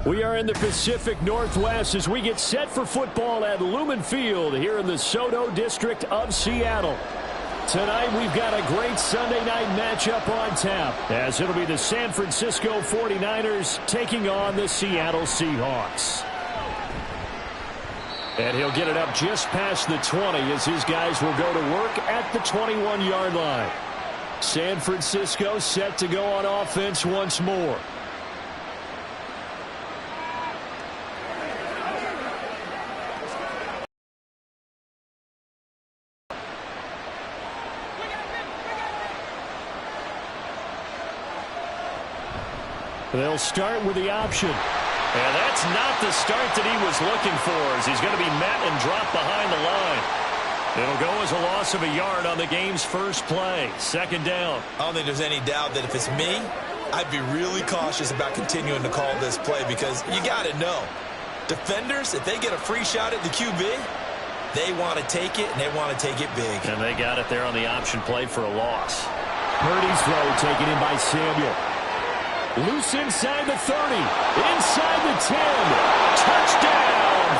We are in the Pacific Northwest as we get set for football at Lumen Field here in the Soto District of Seattle. Tonight we've got a great Sunday night matchup on tap as it'll be the San Francisco 49ers taking on the Seattle Seahawks. And he'll get it up just past the 20 as his guys will go to work at the 21-yard line. San Francisco set to go on offense once more. They'll start with the option. And that's not the start that he was looking for, as he's going to be met and dropped behind the line. It'll go as a loss of a yard on the game's first play. Second down. I don't think there's any doubt that if it's me, I'd be really cautious about continuing to call this play because you got to know, defenders, if they get a free shot at the QB, they want to take it, and they want to take it big. And they got it there on the option play for a loss. Purdy's throw taken in by Samuel. Loose inside the 30. Inside the 10. Touchdown,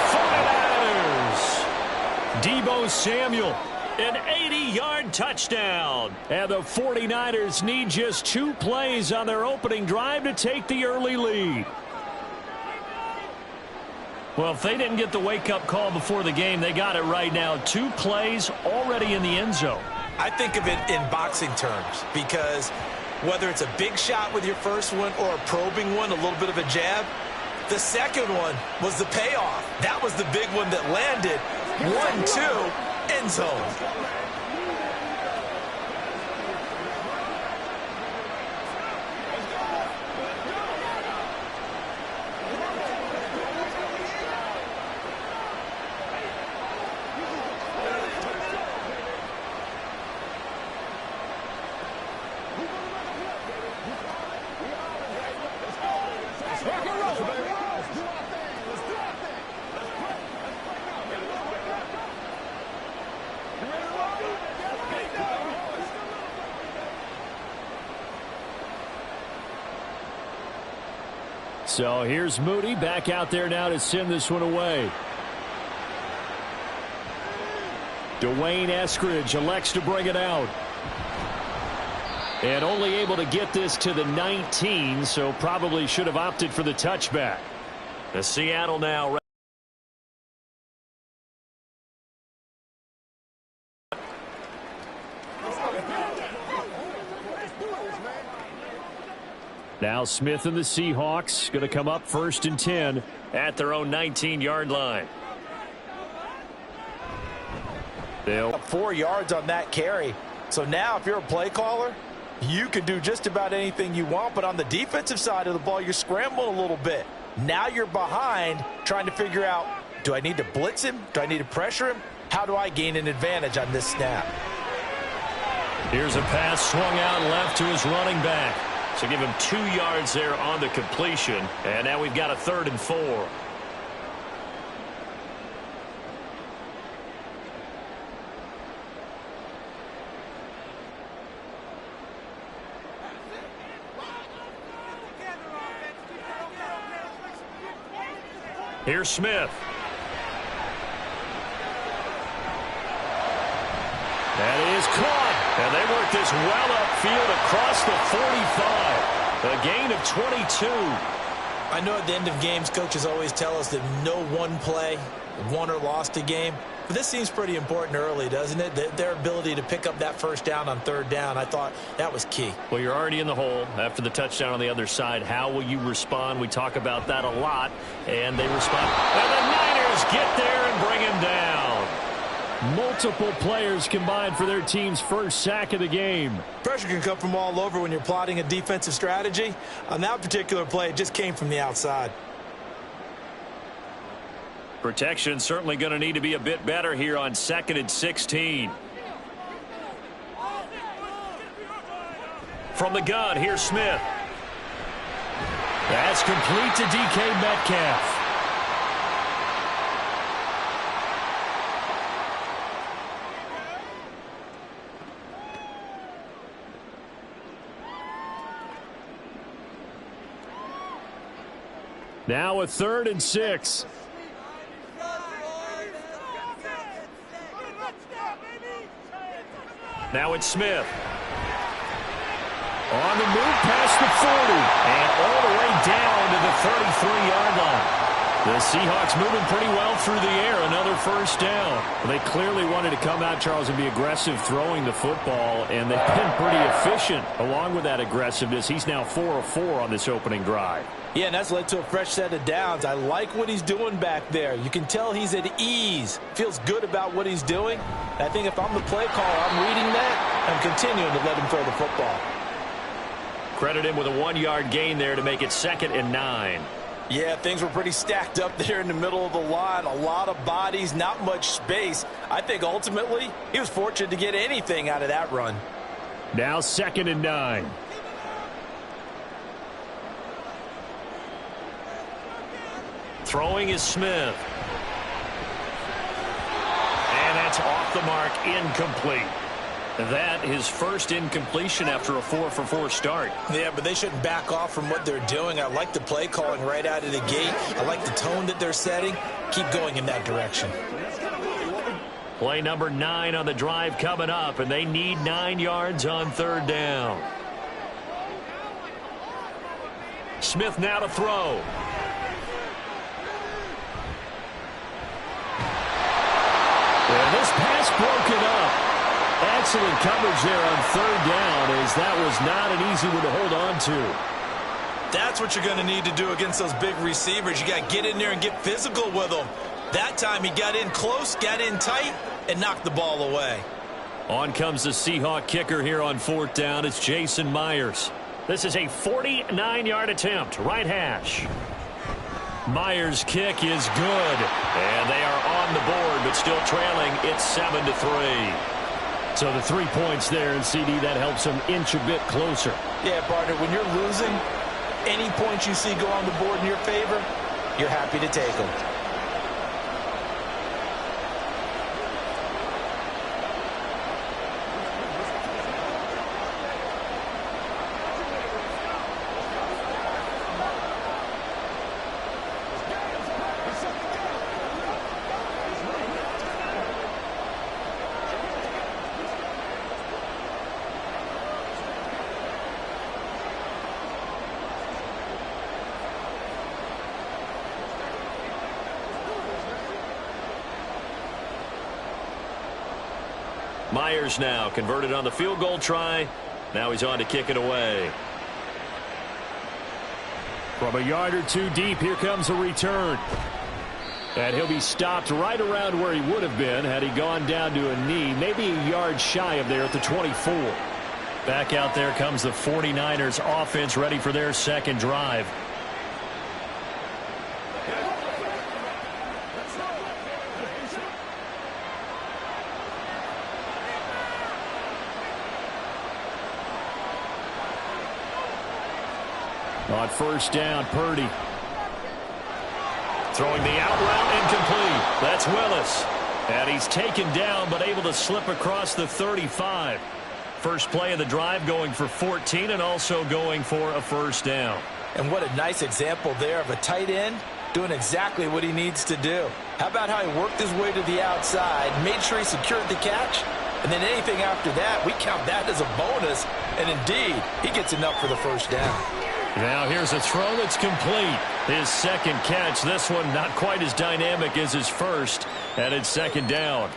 49ers. Deebo Samuel, an 80-yard touchdown. And the 49ers need just 2 plays on their opening drive to take the early lead. Well, if they didn't get the wake-up call before the game, they got it right now. 2 plays already in the end zone. I think of it in boxing terms because whether it's a big shot with your first one or a probing one, a little bit of a jab, the second one was the payoff. That was the big one that landed. 1-2, end zone. So here's Moody back out there now to send this one away. Dwayne Eskridge elects to bring it out. And only able to get this to the 19, so probably should have opted for the touchback. The Seattle now. Now Smith and the Seahawks going to come up 1st and 10 at their own 19-yard line. They'll 4 yards on that carry. So now if you're a play caller, you can do just about anything you want. But on the defensive side of the ball, you're scrambling a little bit. Now you're behind trying to figure out, do I need to blitz him? Do I need to pressure him? How do I gain an advantage on this snap? Here's a pass swung out left to his running back. So give him 2 yards there on the completion. And now we've got a 3rd and 4. Here's Smith. That is caught. And they work this well upfield across the 45. A gain of 22. I know at the end of games, coaches always tell us that no one play won or lost a game. But this seems pretty important early, doesn't it? Their ability to pick up that first down on 3rd down, I thought that was key. Well, you're already in the hole after the touchdown on the other side. How will you respond? We talk about that a lot, and they respond. And the Niners get there and bring him down. Multiple players combined for their team's first sack of the game. Pressure can come from all over when you're plotting a defensive strategy. On that particular play, it just came from the outside. Protection certainly going to need to be a bit better here on 2nd and 16. From the gun, here's Smith. That's complete to DK Metcalf. Now a 3rd and 6. Now it's Smith. On the move past the 40. And all the way down to the 33-yard line. The Seahawks moving pretty well through the air. Another first down. Well, they clearly wanted to come out, Charles, and be aggressive throwing the football, and they've been pretty efficient along with that aggressiveness. He's now 4 of 4 on this opening drive. Yeah, and that's led to a fresh set of downs. I like what he's doing back there. You can tell he's at ease. Feels good about what he's doing. And I think if I'm the play caller, I'm reading that. I'm continuing to let him throw the football. Credit him with a 1-yard gain there to make it 2nd and 9. Yeah, things were pretty stacked up there in the middle of the line. A lot of bodies, not much space. I think ultimately he was fortunate to get anything out of that run. Now 2nd and 9. Throwing is Smith. And that's off the mark, incomplete. That his first incompletion after a 4-for-4 start. Yeah, but they shouldn't back off from what they're doing. I like the play calling right out of the gate. I like the tone that they're setting. Keep going in that direction. Play number 9 on the drive coming up, and they need 9 yards on 3rd down. Smith now to throw. And this pass broken up. Excellent coverage there on 3rd down, as that was not an easy one to hold on to. That's what you're going to need to do against those big receivers. You got to get in there and get physical with them. That time he got in close, got in tight, and knocked the ball away. On comes the Seahawk kicker here on 4th down. It's Jason Myers. This is a 49-yard attempt, right hash. Myers' kick is good, and they are on the board, but still trailing. It's 7-3. So the 3 points there, and CD, that helps them inch a bit closer. Yeah, partner, when you're losing, any points you see go on the board in your favor, you're happy to take them. Myers now converted on the field goal try. Now he's on to kick it away. From a yard or two deep, here comes a return. And he'll be stopped right around where he would have been had he gone down to a knee, maybe a yard shy of there at the 24. Back out there comes the 49ers offense, ready for their 2nd drive. On 1st down, Purdy. Throwing the out route, incomplete. That's Willis. And he's taken down, but able to slip across the 35. First play of the drive, going for 14 and also going for a 1st down. And what a nice example there of a tight end doing exactly what he needs to do. How about how he worked his way to the outside, made sure he secured the catch, and then anything after that, we count that as a bonus. And indeed, he gets enough for the 1st down. Now here's a throw that's complete. His 2nd catch. This one not quite as dynamic as his first. And it's 2nd down.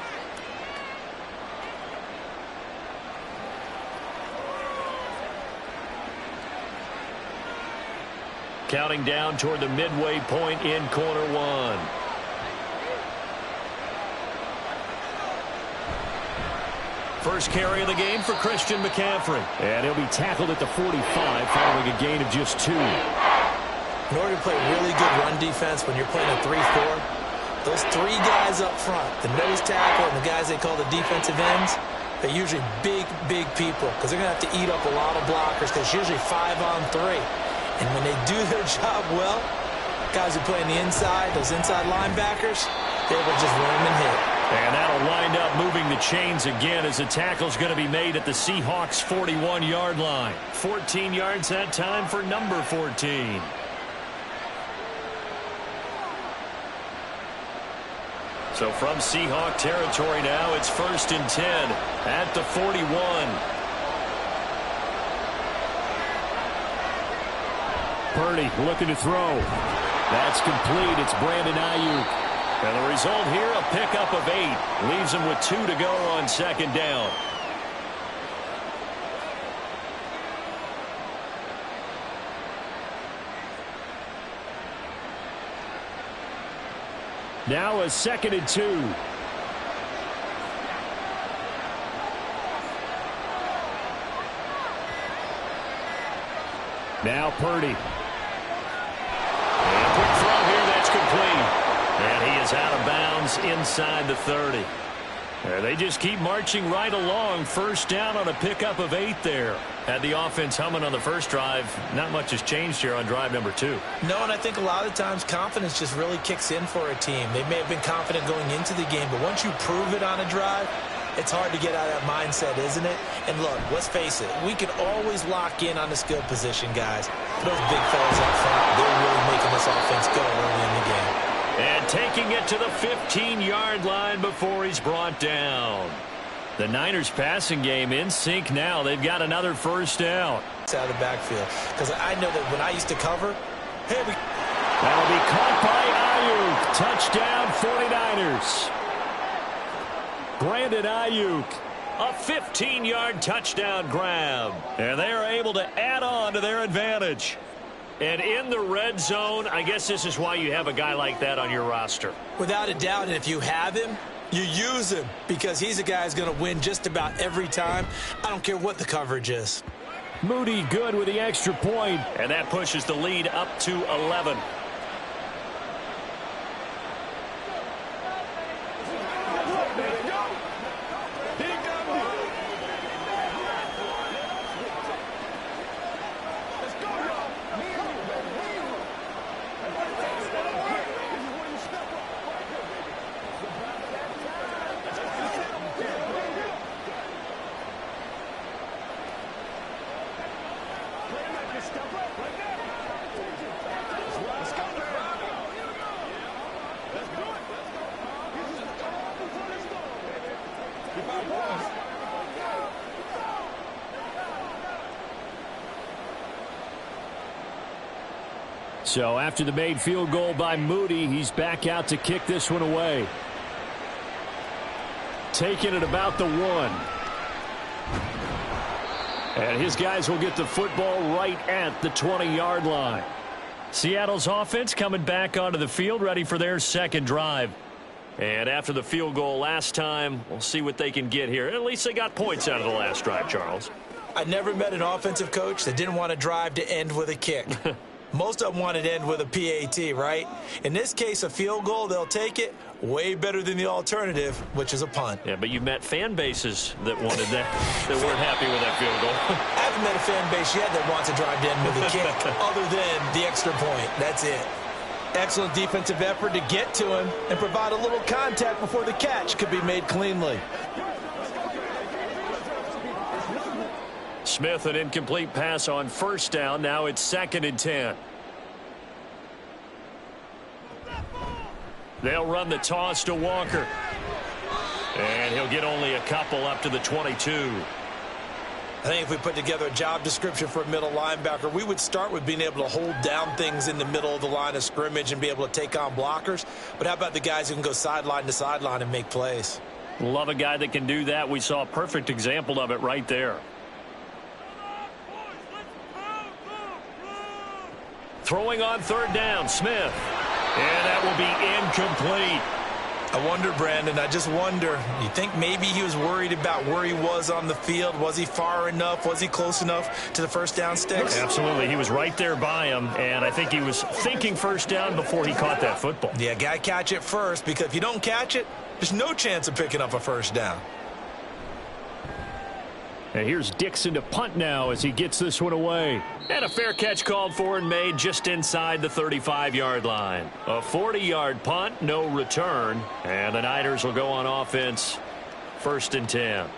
Counting down toward the midway point in quarter 1. First carry of the game for Christian McCaffrey. And he'll be tackled at the 45 following a gain of just 2. In order to play really good run defense when you're playing a 3-4, those 3 guys up front, the nose tackle and the guys they call the defensive ends, they're usually big, big people because they're going to have to eat up a lot of blockers because it's usually 5-on-3. And when they do their job well, guys who play on the inside, those inside linebackers, they will just run them and hit. And that'll wind up moving the chains again as the tackle's going to be made at the Seahawks' 41-yard line. 14 yards that time for number 14. So from Seahawk territory now, it's 1st and 10 at the 41. Purdy looking to throw. That's complete. It's Brandon Aiyuk. And the result here, a pickup of 8. Leaves him with 2 to go on 2nd down. Now a 2nd and 2. Now Purdy. And a quick throw here, that's complete. And he is out of bounds inside the 30. They just keep marching right along. 1st down on a pickup of 8 there. Had the offense humming on the first drive. Not much has changed here on drive number 2. No, and I think a lot of times confidence just really kicks in for a team. They may have been confident going into the game, but once you prove it on a drive, it's hard to get out of that mindset, isn't it? And look, let's face it, we can always lock in on the skill position, guys. Those big fellas up front, they're really making this offense go early in the game. And taking it to the 15-yard line before he's brought down. The Niners passing game in sync now. They've got another 1st down. It's out of the backfield. Because I know that when I used to cover, that'll be caught by Aiyuk. Touchdown 49ers. Brandon Aiyuk. A 15-yard touchdown grab. And they are able to add on to their advantage. And in the red zone, I guess this is why you have a guy like that on your roster. Without a doubt, and if you have him, you use him because he's a guy who's going to win just about every time. I don't care what the coverage is. Moody good with the extra point. And that pushes the lead up to 11. So after the made field goal by Moody, he's back out to kick this one away. Taking it about the 1. And his guys will get the football right at the 20-yard line. Seattle's offense coming back onto the field, ready for their 2nd drive. And after the field goal last time, we'll see what they can get here. At least they got points out of the last drive, Charles. I never met an offensive coach that didn't want a drive to end with a kick. Most of them want it to end with a PAT, right? In this case, a field goal, they'll take it. Way better than the alternative, which is a punt. Yeah, but you've met fan bases that wanted that, that weren't happy with that field goal. I haven't met a fan base yet that wants a drive to end with a kick, other than the extra point. That's it. Excellent defensive effort to get to him and provide a little contact before the catch could be made cleanly. Smith, an incomplete pass on 1st down. Now it's 2nd and 10. They'll run the toss to Walker. And he'll get only a couple up to the 22. I think if we put together a job description for a middle linebacker, we would start with being able to hold down things in the middle of the line of scrimmage and be able to take on blockers. But how about the guys who can go sideline to sideline and make plays? Love a guy that can do that. We saw a perfect example of it right there. Throwing on 3rd down, Smith. And that will be incomplete. I wonder, Brandon, I just wonder. You think maybe he was worried about where he was on the field? Was he far enough? Was he close enough to the 1st down sticks? Absolutely. He was right there by him, and I think he was thinking 1st down before he caught that football. Yeah, got to catch it first, because if you don't catch it, there's no chance of picking up a 1st down. And here's Dixon to punt now as he gets this one away. And a fair catch called for and made just inside the 35-yard line. A 40-yard punt, no return. And the Niners will go on offense, 1st and 10.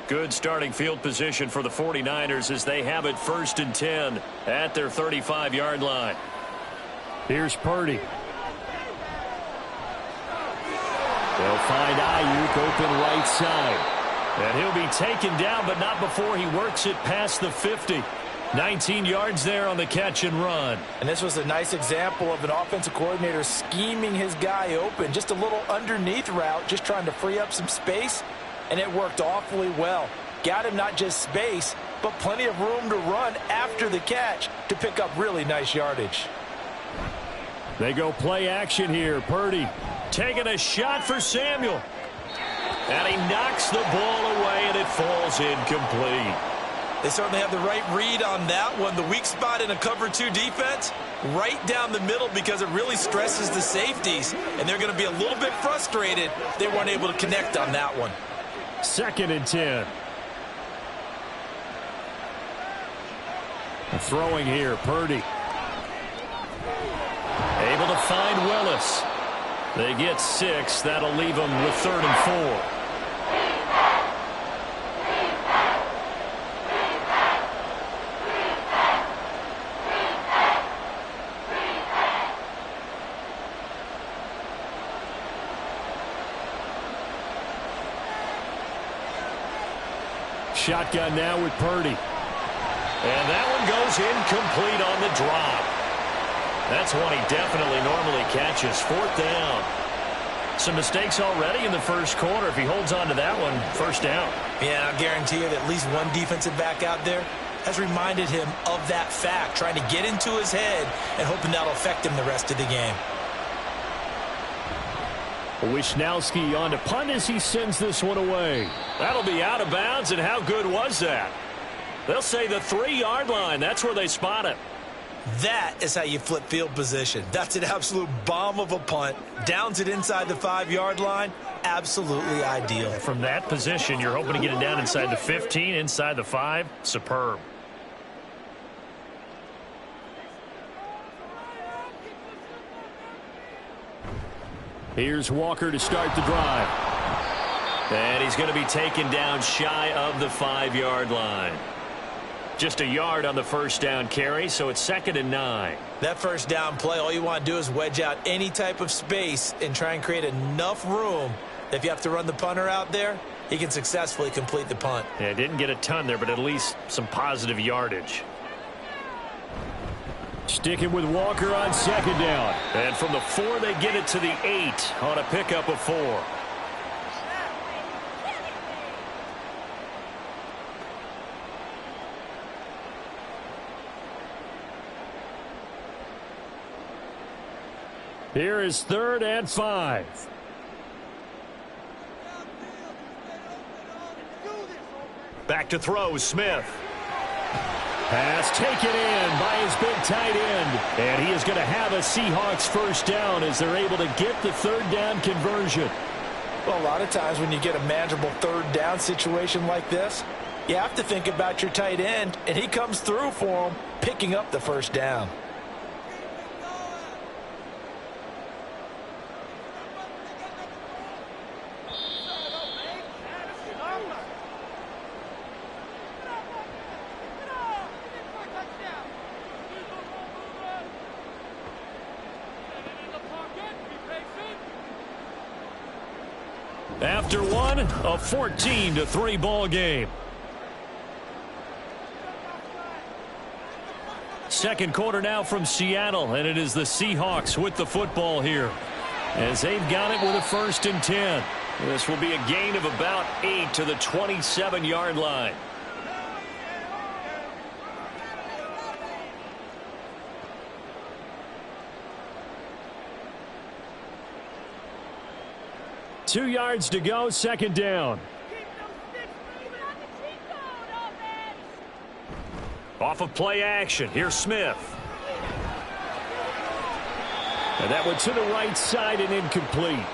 Good starting field position for the 49ers as they have it 1st and 10 at their 35-yard line. Here's Purdy. They'll find Aiyuk open right side. And he'll be taken down, but not before he works it past the 50. 19 yards there on the catch and run. And this was a nice example of an offensive coordinator scheming his guy open. Just a little underneath route, just trying to free up some space. And it worked awfully well. Got him not just space, but plenty of room to run after the catch to pick up really nice yardage. They go play action here. Purdy taking a shot for Samuel. And he knocks the ball away, and it falls incomplete. They certainly have the right read on that one. The weak spot in a cover 2 defense, right down the middle because it really stresses the safeties. And they're going to be a little bit frustrated they weren't able to connect on that one. 2nd and 10. Throwing here, Purdy. Able to find Willis. They get 6. That'll leave them with 3rd and 4. Shotgun now with Purdy. And that one goes incomplete on the drop. That's one he definitely normally catches. 4th down. Some mistakes already in the first quarter. If he holds on to that one, 1st down. Yeah, I'll guarantee you that at least one defensive back out there has reminded him of that fact, trying to get into his head and hoping that'll affect him the rest of the game. Wishnowski on to punt as he sends this one away. That'll be out of bounds, and how good was that? They'll say the 3-yard line. That's where they spot it. That is how you flip field position. That's an absolute bomb of a punt. Downs it inside the 5-yard line. Absolutely ideal. From that position, you're hoping to get it down inside the 15, inside the 5. Superb. Here's Walker to start the drive. And he's going to be taken down shy of the 5-yard line. Just a yard on the 1st down carry, so it's 2nd and 9. That 1st down play, all you want to do is wedge out any type of space and try and create enough room that if you have to run the punter out there, he can successfully complete the punt. Yeah, didn't get a ton there, but at least some positive yardage. Sticking with Walker on 2nd down. And from the 4, they get it to the 8 on a pickup of 4. Here is 3rd and 5. Back to throw, Smith. Pass taken in by his big tight end. And he is going to have a Seahawks 1st down as they're able to get the 3rd down conversion. Well, a lot of times when you get a manageable 3rd down situation like this, you have to think about your tight end, and he comes through for him, picking up the 1st down. After one, a 14-3 ball game. 2nd quarter now from Seattle, and it is the Seahawks with the football here as they've got it with a 1st and 10. This will be a gain of about 8 to the 27-yard line. Two yards to go, 2nd down. Off of play action, here's Smith. And that one to the right side and incomplete.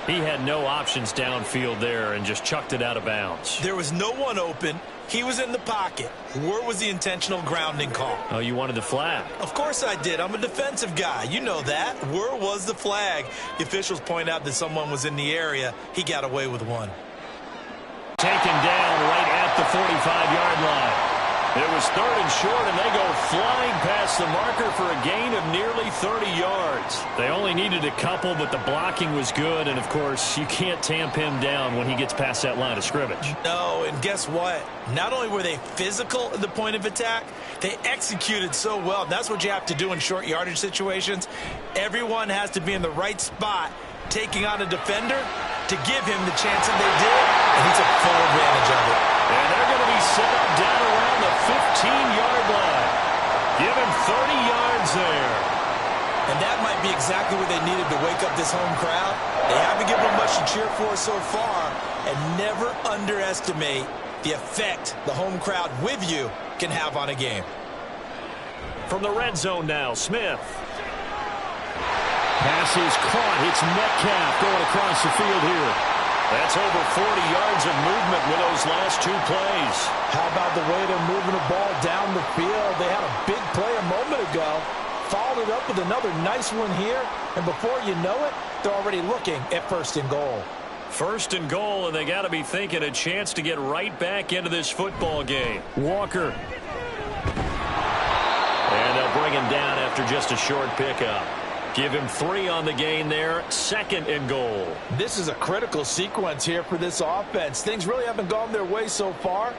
He had no options downfield there and just chucked it out of bounds. There was no one open. He was in the pocket. Where was the intentional grounding call? Oh, you wanted the flag. Of course I did. I'm a defensive guy. You know that. Where was the flag? The officials point out that someone was in the area. He got away with one. Taken down right the 45-yard line. It was 3rd and short, and they go flying past the marker for a gain of nearly 30 yards. They only needed a couple, but the blocking was good, and, of course, you can't tamp him down when he gets past that line of scrimmage. No, and guess what? Not only were they physical at the point of attack, they executed so well. That's what you have to do in short yardage situations. Everyone has to be in the right spot, taking on a defender to give him the chance that they did, and he took full advantage of it. And they're going to be set up down around the 15-yard line. Give him 30 yards there. And that might be exactly what they needed to wake up this home crowd. They haven't given them much to cheer for so far, and never underestimate the effect the home crowd with you can have on a game. From the red zone now, Smith. Pass is caught. It's Metcalf going across the field here. That's over 40 yards of movement with those last 2 plays. How about the way they're moving the ball down the field? They had a big play a moment ago. Followed it up with another nice one here. And before you know it, they're already looking at 1st and goal. 1st and goal, and they got to be thinking a chance to get right back into this football game. Walker. And they'll bring him down after just a short pickup. Give him 3 on the gain there. 2nd and goal. This is a critical sequence here for this offense. Things really haven't gone their way so far.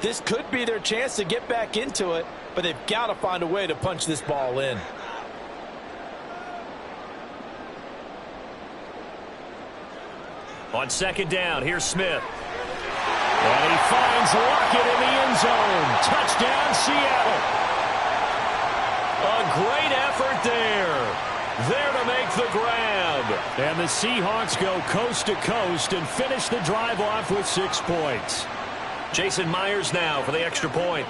This could be their chance to get back into it, but they've got to find a way to punch this ball in. On 2nd down, here's Smith. And he finds Lockett in the end zone. Touchdown, Seattle. A great effort there. There to make the grab. And the Seahawks go coast to coast and finish the drive off with 6 points. Jason Myers now for the extra point.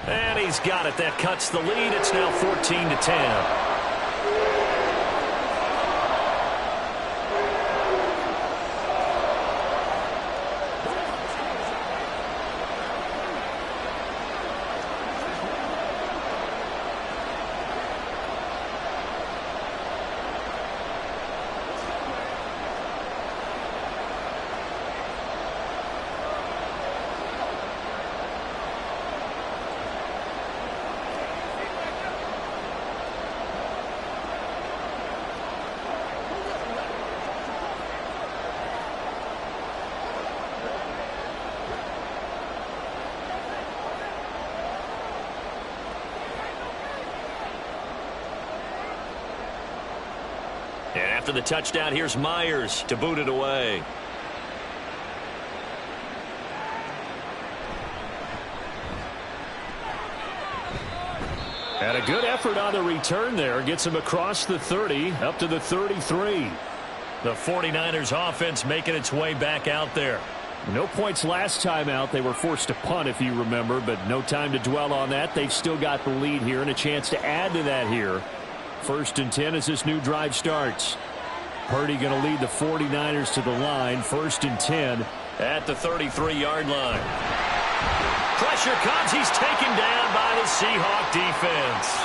And he's got it. That cuts the lead. It's now 14-10. And after the touchdown, here's Myers to boot it away. And a good effort on the return there. Gets him across the 30, up to the 33. The 49ers offense making its way back out there. No points last time out. They were forced to punt, if you remember, but no time to dwell on that. They've still got the lead here and a chance to add to that here. 1st and 10 as this new drive starts. Purdy going to lead the 49ers to the line. 1st and 10 at the 33-yard line. Pressure comes. He's taken down by the Seahawk defense.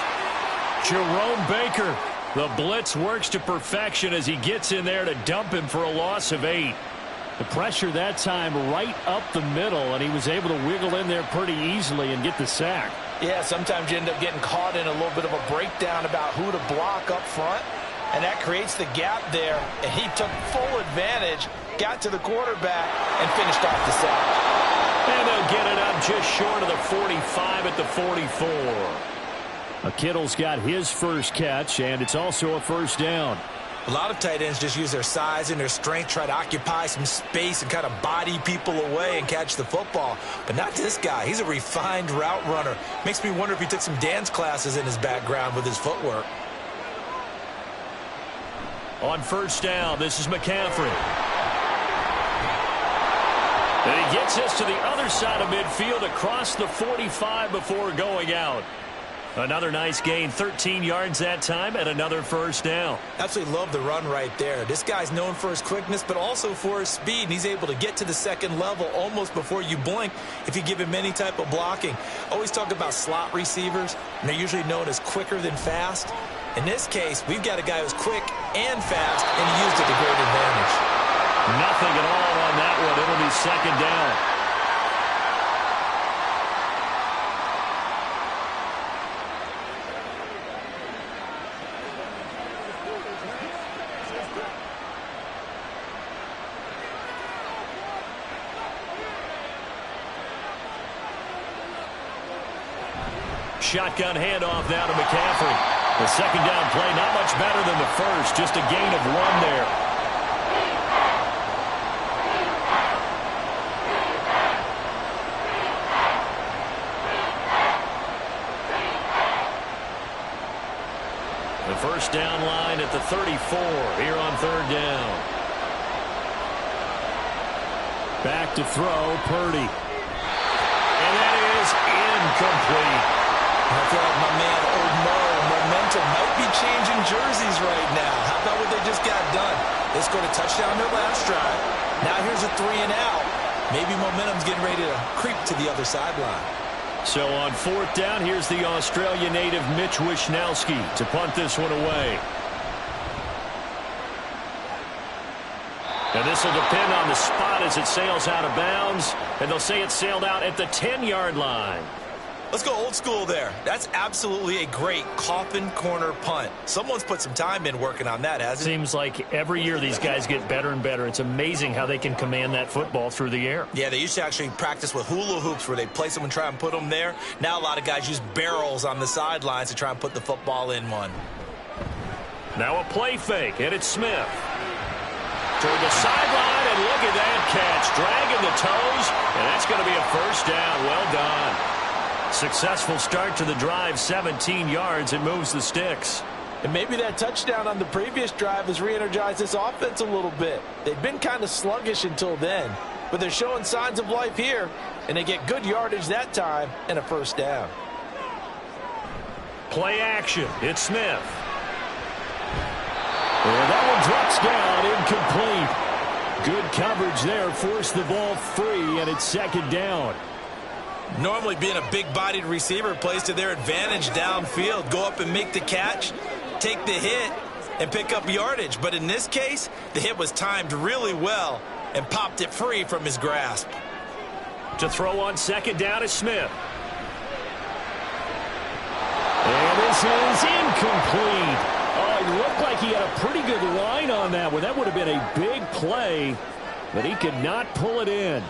Jerome Baker. The blitz works to perfection as he gets in there to dump him for a loss of 8. The pressure that time right up the middle, and he was able to wiggle in there pretty easily and get the sack. Yeah, sometimes you end up getting caught in a little bit of a breakdown about who to block up front, and that creates the gap there, and he took full advantage, got to the quarterback, and finished off the sack. And they'll get it up just short of the 45 at the 44. Kittle's got his first catch, and it's also a 1st down. A lot of tight ends just use their size and their strength, try to occupy some space and kind of body people away and catch the football. But not this guy. He's a refined route runner. Makes me wonder if he took some dance classes in his background with his footwork. On 1st down, this is McCaffrey. And he gets us to the other side of midfield across the 45 before going out. Another nice gain, 13 yards that time, and another 1st down. Absolutely love the run right there. This guy's known for his quickness, but also for his speed. And he's able to get to the 2nd level almost before you blink if you give him any type of blocking. Always talk about slot receivers, and they're usually known as quicker than fast. In this case, we've got a guy who's quick and fast, and he used it to great advantage. Nothing at all on that one. It'll be second down. Shotgun handoff now to McCaffrey. The second down play, not much better than the first, just a gain of 1 there. The first down line at the 34 here on third down. Back to throw, Purdy. And that is incomplete. I feel like my man, Old Mo, momentum might be changing jerseys right now. How about what they just got done? They scored a touchdown their last drive. Now here's a 3 and out. Maybe momentum's getting ready to creep to the other sideline. So on fourth down, here's the Australia native Mitch Wishnowsky to punt this one away. And this will depend on the spot as it sails out of bounds. And they'll say it sailed out at the 10-yard line. Let's go old school there. That's absolutely a great coffin corner punt. Someone's put some time in working on that, hasn't it? Seems like every year these guys get better and better. It's amazing how they can command that football through the air. Yeah, they used to actually practice with hula hoops where they place them and try and put them there. Now a lot of guys use barrels on the sidelines to try and put the football in one. Now a play fake, and it's Smith. Toward the sideline, and look at that catch. Dragging the toes, and that's going to be a first down. Well done. Successful start to the drive, 17 yards. It moves the sticks. And maybe that touchdown on the previous drive has re-energized this offense a little bit. They've been kind of sluggish until then, but they're showing signs of life here, and they get good yardage that time and a first down. Play action. It's Smith. And that one drops down, incomplete. Good coverage there, forced the ball free, and it's second down. Normally being a big-bodied receiver plays to their advantage downfield. Go up and make the catch, take the hit, and pick up yardage. But in this case, the hit was timed really well and popped it free from his grasp. To throw on second down is Smith. And this is incomplete. Oh, it looked like he had a pretty good line on that one. That would have been a big play, but he could not pull it in.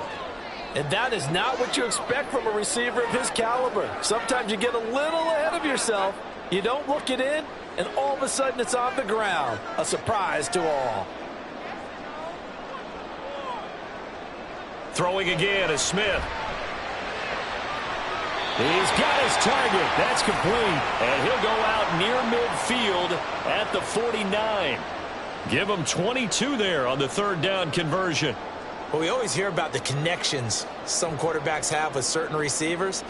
And that is not what you expect from a receiver of his caliber. Sometimes you get a little ahead of yourself. You don't look it in, and all of a sudden it's on the ground. A surprise to all. Throwing again is Smith. He's got his target. That's complete. And he'll go out near midfield at the 49. Give him 22 there on the third down conversion. Well, we always hear about the connections some quarterbacks have with certain receivers.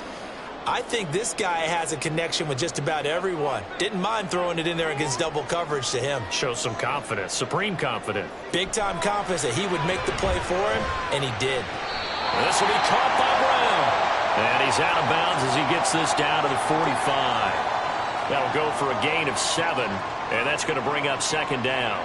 I think this guy has a connection with just about everyone. Didn't mind throwing it in there against double coverage to him. Shows some confidence, supreme confidence. Big-time confidence that he would make the play for him, and he did. This will be caught by Brown. And he's out of bounds as he gets this down to the 45. That'll go for a gain of 7, and that's going to bring up second down.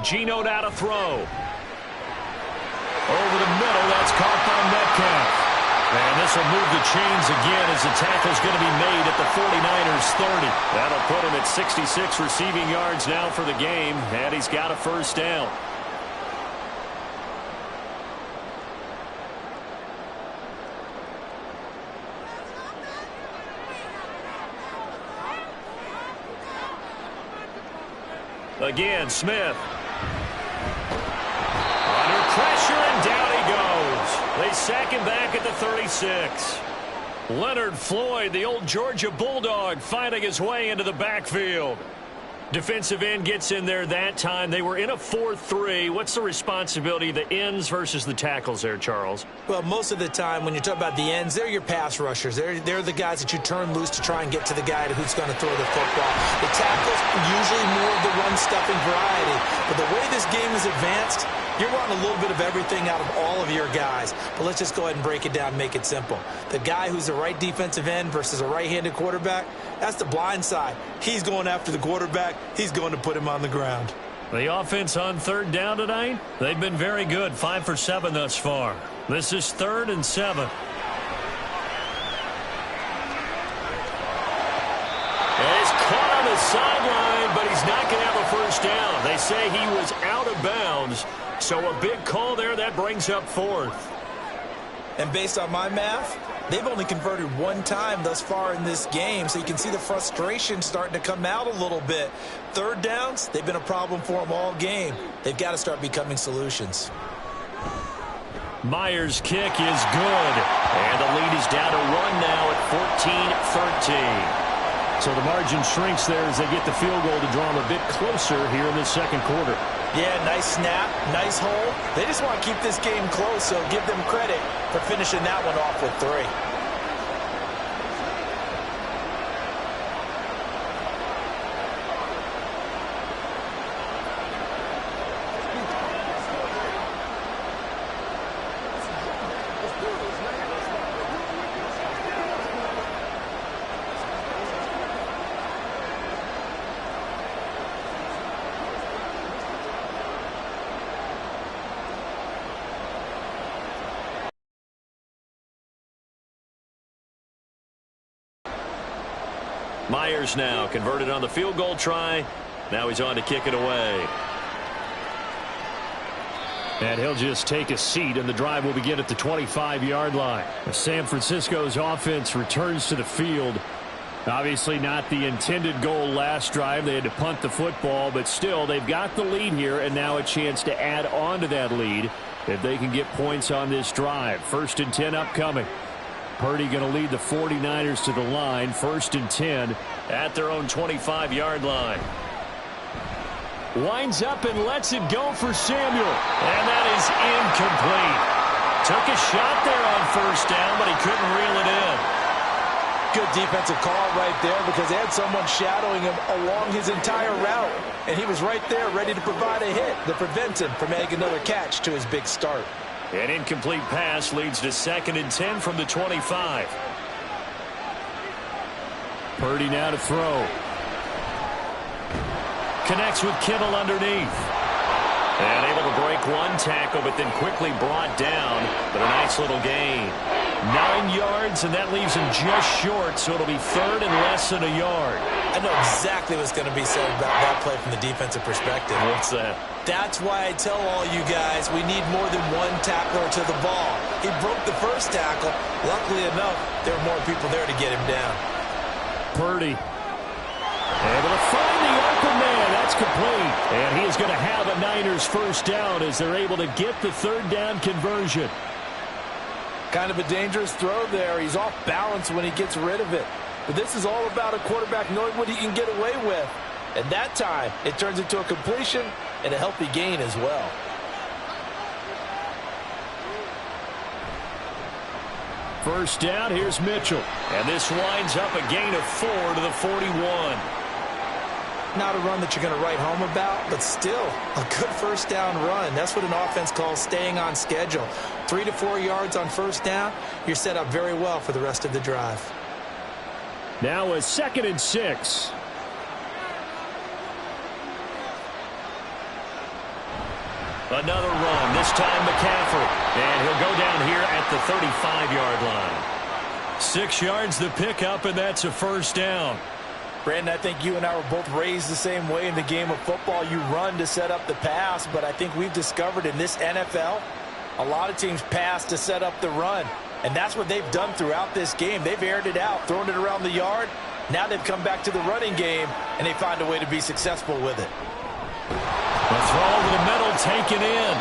Geno now to throw. Over the middle, that's caught by Metcalf. And this will move the chains again as the tackle's going to be made at the 49ers 30. That'll put him at 66 receiving yards now for the game, and he's got a first down. Again, Smith. Under pressure, and down he goes. They sack him back at the 36. Leonard Floyd, the old Georgia Bulldog, finding his way into the backfield. Defensive end gets in there that time. They were in a 4-3. What's the responsibility of the ends versus the tackles there, Charles? Well, most of the time when you talk about the ends, they're your pass rushers. They're the guys that you turn loose to try and get to the guy who's going to throw the football. The tackles, usually more of the run-stuffing variety. But the way this game is advanced, You're wanting a little bit of everything out of all of your guys. But let's just go ahead and break it down and make it simple. The guy who's the right defensive end versus a right-handed quarterback, that's the blind side. He's going after the quarterback. He's going to put him on the ground. The offense on third down tonight, they've been very good, 5 for 7 thus far. This is 3rd and 7. And he's caught on the sideline, but he's not going to have a first down. They say he was out of bounds, so a big call there. That brings up 4th. And based on my math, they've only converted 1 time thus far in this game, so you can see the frustration starting to come out a little bit. Third downs, they've been a problem for them all game. They've got to start becoming solutions. Myers' kick is good. And the lead is down to 1 now at 14-13. So the margin shrinks there as they get the field goal to draw them a bit closer here in the second quarter. Yeah, nice snap, nice hole. They just want to keep this game close, so give them credit for finishing that one off with 3. Myers now converted on the field goal try. Now he's on to kick it away. And he'll just take a seat, and the drive will begin at the 25-yard line. San Francisco's offense returns to the field. Obviously not the intended goal last drive. They had to punt the football, but still they've got the lead here, and now a chance to add on to that lead if they can get points on this drive. 1st and 10 upcoming. Purdy going to lead the 49ers to the line. 1st and 10 at their own 25-yard line. Winds up and lets it go for Samuel. And that is incomplete. Took a shot there on 1st down, but he couldn't reel it in. Good defensive call right there because they had someone shadowing him along his entire route. And he was right there ready to provide a hit to prevent him from adding another catch to his big start. An incomplete pass leads to 2nd and 10 from the 25. Purdy now to throw. Connects with Kittle underneath. And able to break 1 tackle, but then quickly brought down. But a nice little gain. 9 yards, and that leaves him just short, so it'll be 3rd and less than a yard. I know exactly what's going to be said about that play from the defensive perspective. What's that? That's why I tell all you guys we need more than 1 tackler to the ball. He broke the 1st tackle. Luckily enough, there were more people there to get him down. Purdy able to find the open man. That's complete. And he is going to have a Niners 1st down as they're able to get the 3rd down conversion. Kind of a dangerous throw there. He's off balance when he gets rid of it. But this is all about a quarterback knowing what he can get away with. And that time, it turns into a completion and a healthy gain as well. First down, here's Mitchell. And this winds up a gain of 4 to the 41. Not a run that you're going to write home about, but still a good 1st down run. That's what an offense calls staying on schedule. 3 to 4 yards on 1st down, you're set up very well for the rest of the drive. Now a 2nd and 6. Another run, this time McCaffrey. And he'll go down here at the 35-yard line. 6 yards the pickup, and that's a 1st down. Brandon, I think you and I were both raised the same way in the game of football. You run to set up the pass, but I think we've discovered in this NFL, a lot of teams pass to set up the run. And that's what they've done throughout this game. They've aired it out, thrown it around the yard. Now they've come back to the running game, and they find a way to be successful with it. The throw over the middle, taken in.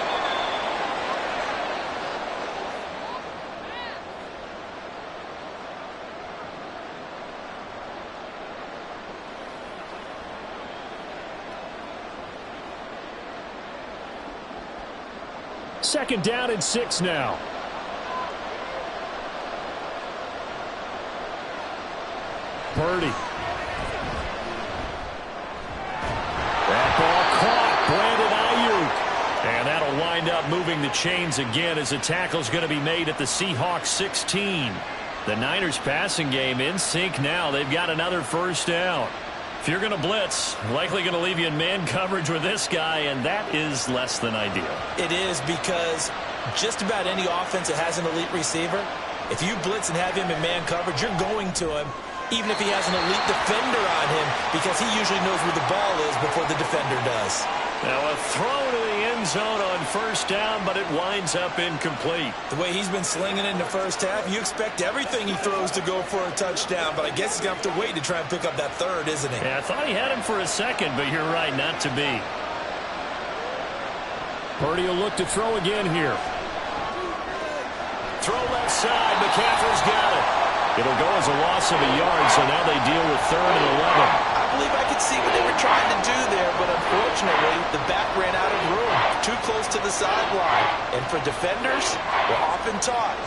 Second down and 6 now. Purdy. That ball caught. Brandon Aiyuk. And that'll wind up moving the chains again as a tackle is going to be made at the Seahawks 16. The Niners passing game in sync now. They've got another first down. If you're going to blitz, likely going to leave you in man coverage with this guy, and that is less than ideal. It is, because just about any offense that has an elite receiver, if you blitz and have him in man coverage, you're going to him, even if he has an elite defender on him, because he usually knows where the ball is before the defender does. Now a throw to the end zone on first down, but it winds up incomplete. The way he's been slinging in the first half, you expect everything he throws to go for a touchdown, but I guess he's going to have to wait to try and pick up that third, isn't he? Yeah, I thought he had him for a second, but you're right, not to be. Purdy will look to throw again here. Throw left side. McCaffrey's got it. It'll go as a loss of a yard, so now they deal with 3rd and 11. I believe I could see what they were trying to do there, but unfortunately, the back ran out of room. Too close to the sideline. And for defenders, we're often taught,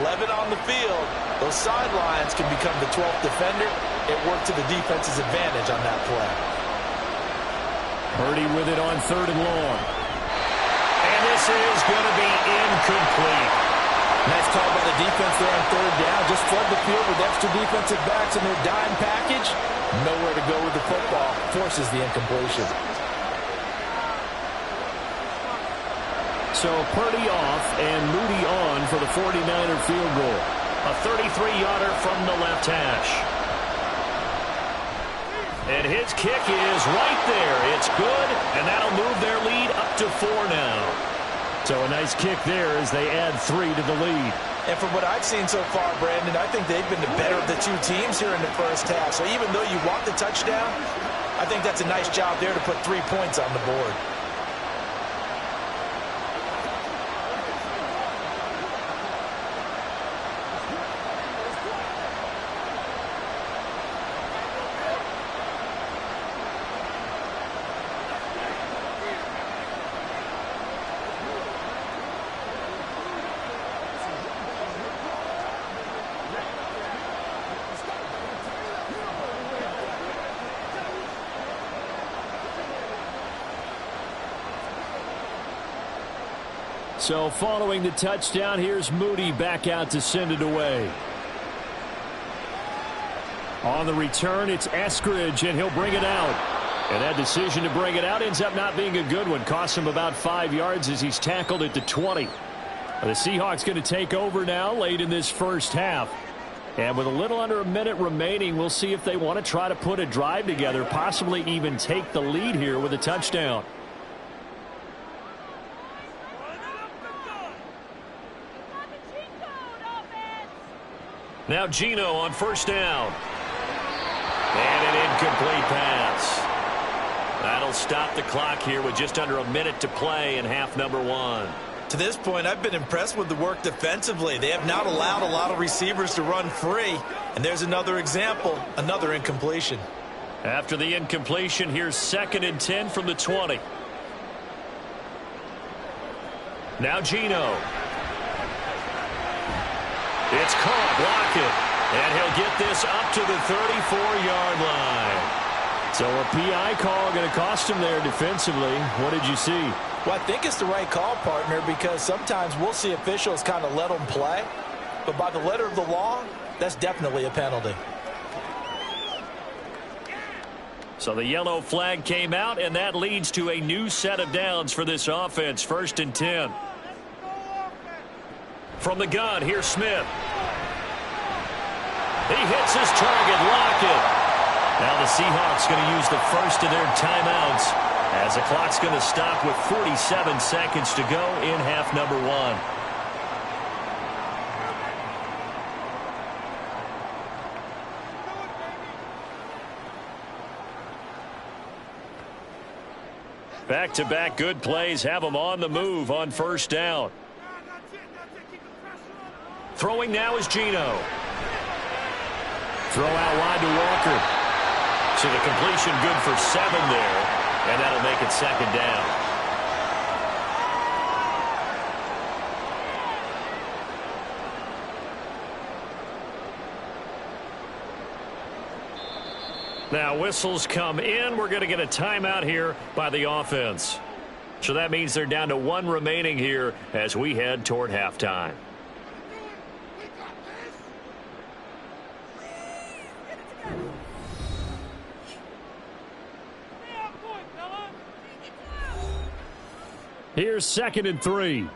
11 on the field, those sidelines can become the 12th defender. It worked to the defense's advantage on that play. Purdy with it on 3rd and long. And this is going to be incomplete. Nice call by the defense there on 3rd down. Just flood the field with extra defensive backs in their dime package. Nowhere to go with the football. Forces the incompletion. So Purdy off and Moody on for the 49er field goal. A 33-yarder from the left hash. And his kick is right there. It's good, and that'll move their lead up to 4 now. So a nice kick there as they add 3 to the lead. And from what I've seen so far, Brandon, I think they've been the better of the two teams here in the first half. So even though you want the touchdown, I think that's a nice job there to put 3 points on the board. So following the touchdown, here's Moody back out to send it away. On the return, it's Eskridge, and he'll bring it out. And that decision to bring it out ends up not being a good one. Costs him about 5 yards as he's tackled at the 20. The Seahawks going to take over now late in this first half. And with a little under a minute remaining, we'll see if they want to try to put a drive together, possibly even take the lead here with a touchdown. Now Geno on first down. And an incomplete pass. That'll stop the clock here with just under a minute to play in half number 1. To this point, I've been impressed with the work defensively. They have not allowed a lot of receivers to run free. And there's another example, another incompletion. After the incompletion, here's 2nd and 10 from the 20. Now Geno. It's caught, block it, and he'll get this up to the 34-yard line. So a PI call going to cost him there defensively. What did you see? Well, I think it's the right call, partner, because sometimes we'll see officials kind of let them play. But by the letter of the law, that's definitely a penalty. So the yellow flag came out, and that leads to a new set of downs for this offense. 1st and 10. From the gun, here's Smith. He hits his target, Lockett. Now the Seahawks going to use the first of their timeouts as the clock's going to stop with 47 seconds to go in half number 1. Back-to-back good plays have them on the move on first down. Throwing now is Geno. Throw out wide to Walker. So the completion good for 7 there, and that'll make it 2nd down. Now whistles come in. We're going to get a timeout here by the offense. So that means they're down to 1 remaining here as we head toward halftime. Here's 2nd and 3.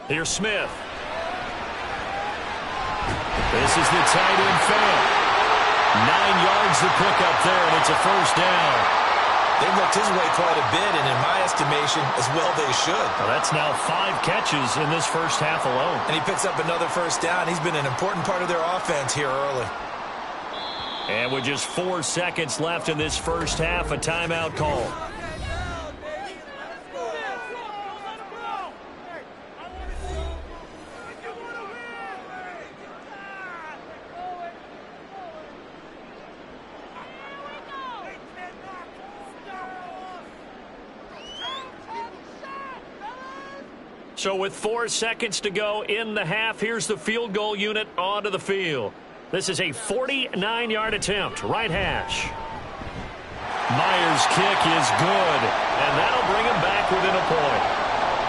Here's Smith. This is the tight end fan. 9 yards to pick up there, and it's a first down. They've looked his way quite a bit, and in my estimation, as well they should. Well, that's now 5 catches in this first half alone. And he picks up another first down. He's been an important part of their offense here early. And with just 4 seconds left in this first half, a timeout call. So with 4 seconds to go in the half, here's the field goal unit onto the field. This is a 49-yard attempt, right hash. Myers' kick is good, and that'll bring him back within a point.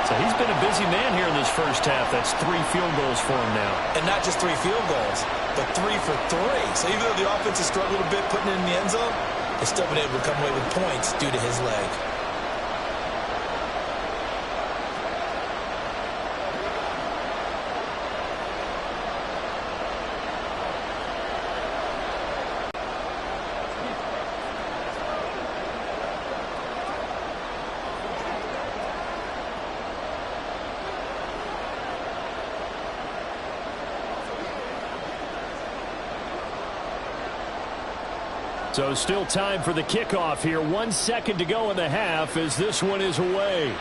So he's been a busy man here in this first half. That's 3 field goals for him now. And not just 3 field goals, but 3 for 3. So even though the offense has struggled a bit putting it in the end zone, they've still been able to come away with points due to his leg. So still time for the kickoff here. 1 second to go in the half as this one is away.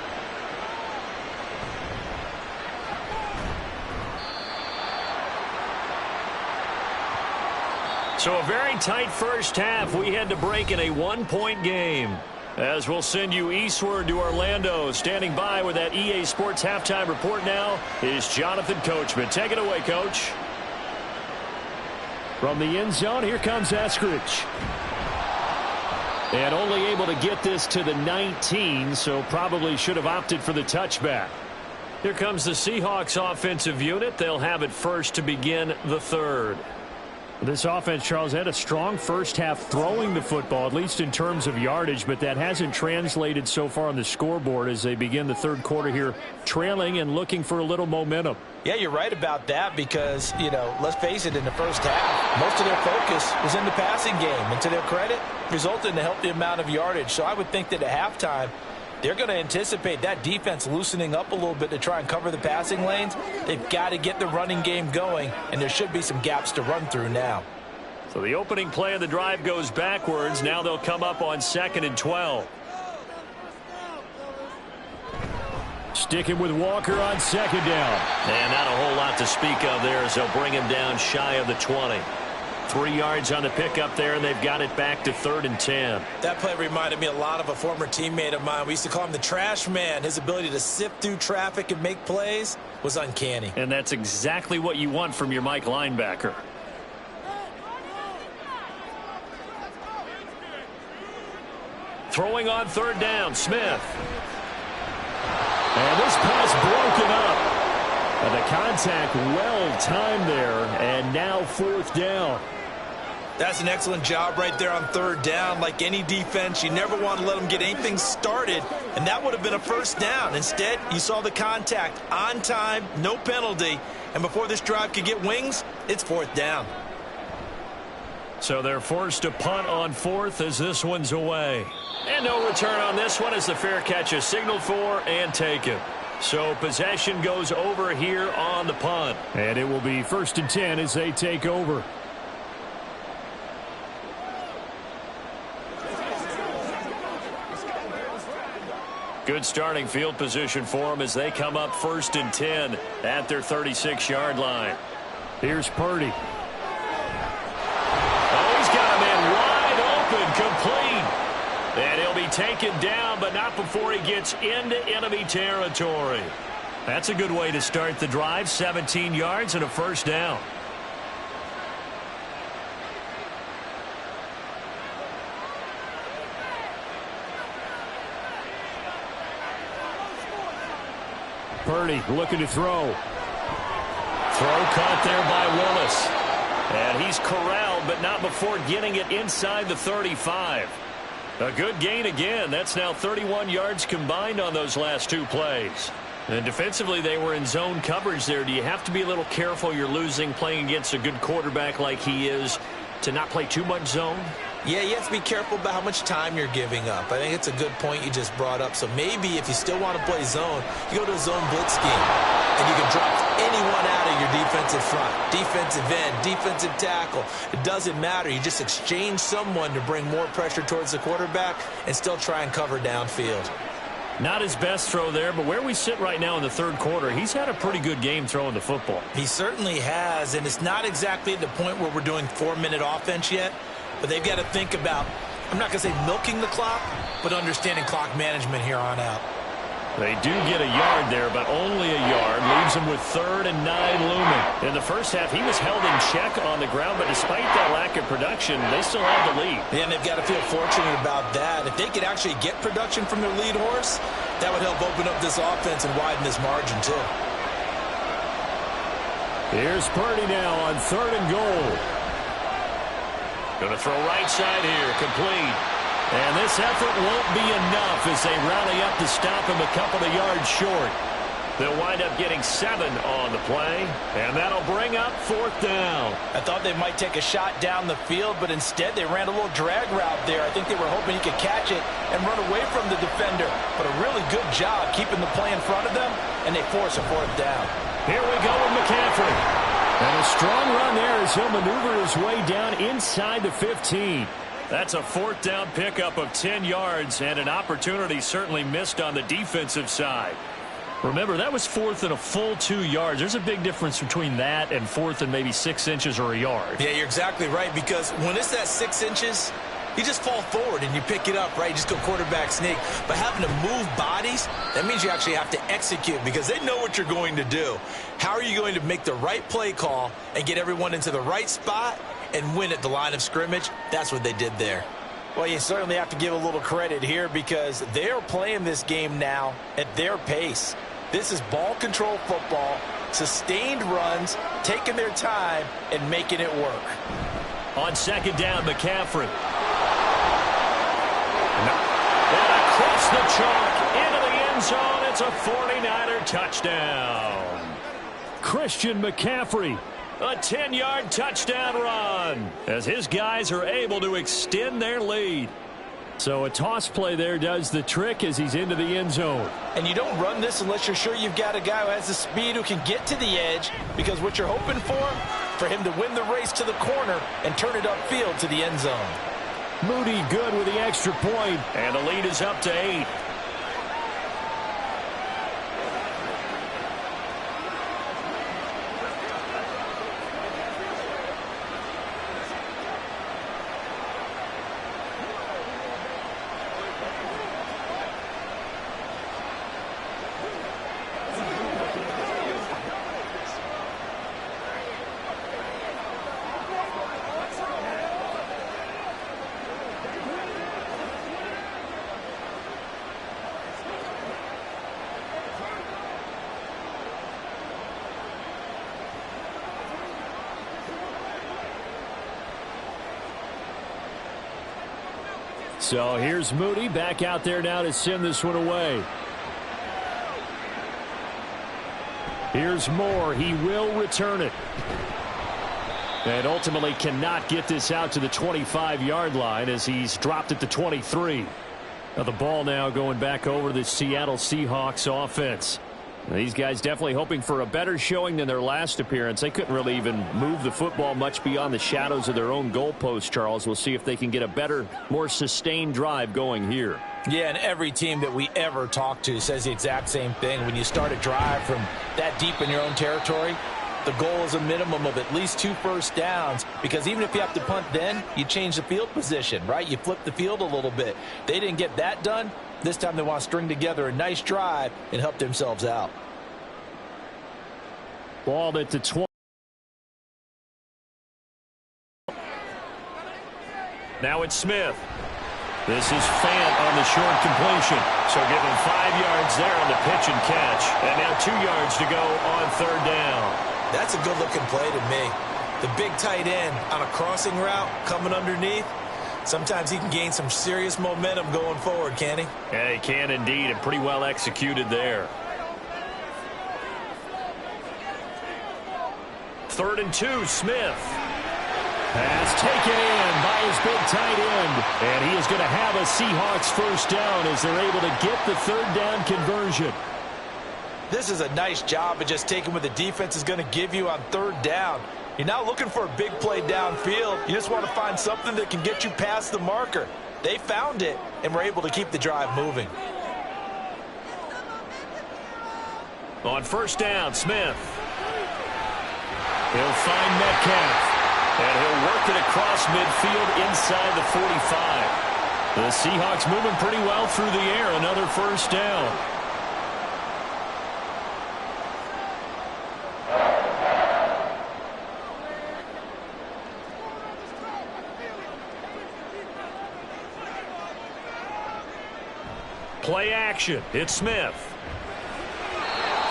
So a very tight first half. We had to break in a 1-point game. As we'll send you eastward to Orlando. Standing by with that EA Sports halftime report now is Jonathan Coachman. Take it away, Coach. From the end zone, here comes Eskridge. And only able to get this to the 19, so probably should have opted for the touchback. Here comes the Seahawks offensive unit. They'll have it first to begin the third. This offense, Charles, had a strong first half throwing the football, at least in terms of yardage, but that hasn't translated so far on the scoreboard as they begin the third quarter here, trailing and looking for a little momentum. Yeah, you're right about that because, you know, let's face it, in the first half, most of their focus was in the passing game. And to their credit, resulted in a healthy amount of yardage. So I would think that at halftime, they're going to anticipate that defense loosening up a little bit to try and cover the passing lanes. They've got to get the running game going, and there should be some gaps to run through now. So the opening play of the drive goes backwards. Now they'll come up on 2nd and 12. Sticking with Walker on 2nd down. And not a whole lot to speak of there as they'll bring him down shy of the 20. 3 yards on the pickup there, and they've got it back to 3rd and 10. That play reminded me a lot of a former teammate of mine. We used to call him the trash man. His ability to sift through traffic and make plays was uncanny. And that's exactly what you want from your Mike linebacker. Throwing on 3rd down, Smith. And this pass broken up. And the contact well timed there, and now 4th down. That's an excellent job right there on 3rd down. Like any defense, you never want to let them get anything started, and that would have been a first down. Instead, you saw the contact on time, no penalty, and before this drive could get wings, it's 4th down. So they're forced to punt on 4th as this one's away. And no return on this one as the fair catch is signaled for and taken. So possession goes over here on the punt. And it will be 1st and 10 as they take over. Good starting field position for them as they come up 1st and 10 at their 36-yard line. Here's Purdy. Oh, he's got a man wide open, complete. And he'll be taken down, but not before he gets into enemy territory. That's a good way to start the drive. 17 yards and a first down. Purdy looking to throw. Throw caught there by Willis. And he's corralled, but not before getting it inside the 35. A good gain again. That's now 31 yards combined on those last two plays. And defensively, they were in zone coverage there. Do you have to be a little careful you're losing playing against a good quarterback like he is to not play too much zone? Yeah, you have to be careful about how much time you're giving up. I think it's a good point you just brought up. So maybe if you still want to play zone, you go to a zone blitz scheme. And you can drop anyone out of your defensive front, defensive end, defensive tackle. It doesn't matter. You just exchange someone to bring more pressure towards the quarterback and still try and cover downfield. Not his best throw there, but where we sit right now in the third quarter, he's had a pretty good game throwing the football. He certainly has, and it's not exactly at the point where we're doing 4-minute offense yet, but they've got to think about, I'm not going to say milking the clock, but understanding clock management here on out. They do get a yard there, but only a yard. Leaves him with 3rd and 9 looming. In the first half, he was held in check on the ground, but despite that lack of production, they still have the lead. Yeah, and they've got to feel fortunate about that. If they could actually get production from their lead horse, that would help open up this offense and widen this margin, too. Here's Purdy now on 3rd and goal. Going to throw right side here, complete. And this effort won't be enough as they rally up to stop him a couple of yards short. They'll wind up getting 7 on the play, and that'll bring up 4th down. I thought they might take a shot down the field, but instead they ran a little drag route there. I think they were hoping he could catch it and run away from the defender. But a really good job keeping the play in front of them, and they force a 4th down. Here we go with McCaffrey. And a strong run there as he'll maneuver his way down inside the 15. That's a 4th down pickup of 10 yards and an opportunity certainly missed on the defensive side. Remember, that was 4th and a full 2 yards. There's a big difference between that and 4th and maybe 6 inches or a yard. Yeah, you're exactly right, because when it's that 6 inches, you just fall forward and you pick it up, right? You just go quarterback sneak. But having to move bodies, that means you actually have to execute because they know what you're going to do. How are you going to make the right play call and get everyone into the right spot and win at the line of scrimmage? That's what they did there. Well, you certainly have to give a little credit here because they're playing this game now at their pace. This is ball control football, sustained runs, taking their time, and making it work. On 2nd down, McCaffrey. And across the chalk, into the end zone, it's a 49er touchdown. Christian McCaffrey. A 10-yard touchdown run as his guys are able to extend their lead. So a toss play there does the trick as he's into the end zone. And you don't run this unless you're sure you've got a guy who has the speed who can get to the edge, because what you're hoping for him to win the race to the corner and turn it upfield to the end zone. Moody good with the extra point. And the lead is up to 8. So here's Moody back out there now to send this one away. Here's Moore. He will return it. And ultimately cannot get this out to the 25-yard line as he's dropped at the 23. Now the ball now going back over the Seattle Seahawks offense. These guys definitely hoping for a better showing than their last appearance. They couldn't really even move the football much beyond the shadows of their own goalpost, Charles. We'll see if they can get a better, more sustained drive going here. Yeah, and every team that we ever talk to says the exact same thing. When you start a drive from that deep in your own territory, the goal is a minimum of at least 2 first downs, because even if you have to punt then, you change the field position, right? You flip the field a little bit. They didn't get that done. This time they want to string together a nice drive and help themselves out. Ball at the 20. Now it's Smith. This is Fant on the short completion. So give him 5 yards there on the pitch and catch. And now 2 yards to go on third down. That's a good-looking play to me. The big tight end on a crossing route coming underneath. Sometimes he can gain some serious momentum going forward, can't he? Yeah, he can indeed, and pretty well executed there. 3rd and 2, Smith. Pass taken in by his big tight end. And he is going to have a Seahawks first down as they're able to get the third down conversion. This is a nice job of just taking what the defense is going to give you on third down. You're not looking for a big play downfield. You just want to find something that can get you past the marker. They found it and were able to keep the drive moving. On first down, Smith. He'll find Metcalf. And he'll work it across midfield inside the 45. The Seahawks moving pretty well through the air. Another first down. Play action. It's Smith.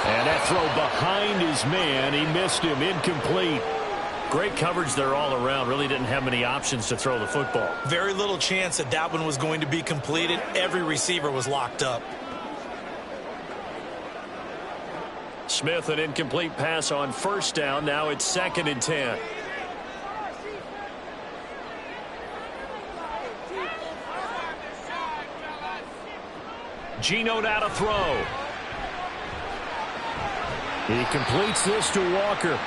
And that throw behind his man. He missed him. Incomplete. Great coverage there all around. Really didn't have many options to throw the football. Very little chance that that one was going to be completed. Every receiver was locked up. Smith, an incomplete pass on first down. Now it's 2nd and 10. Geno now to throw. He completes this to Walker.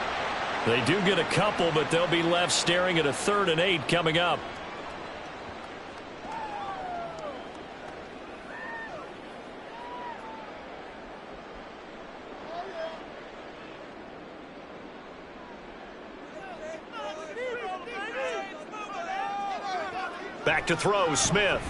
They do get a couple, but they'll be left staring at a 3rd and 8 coming up. Back to throw, Smith.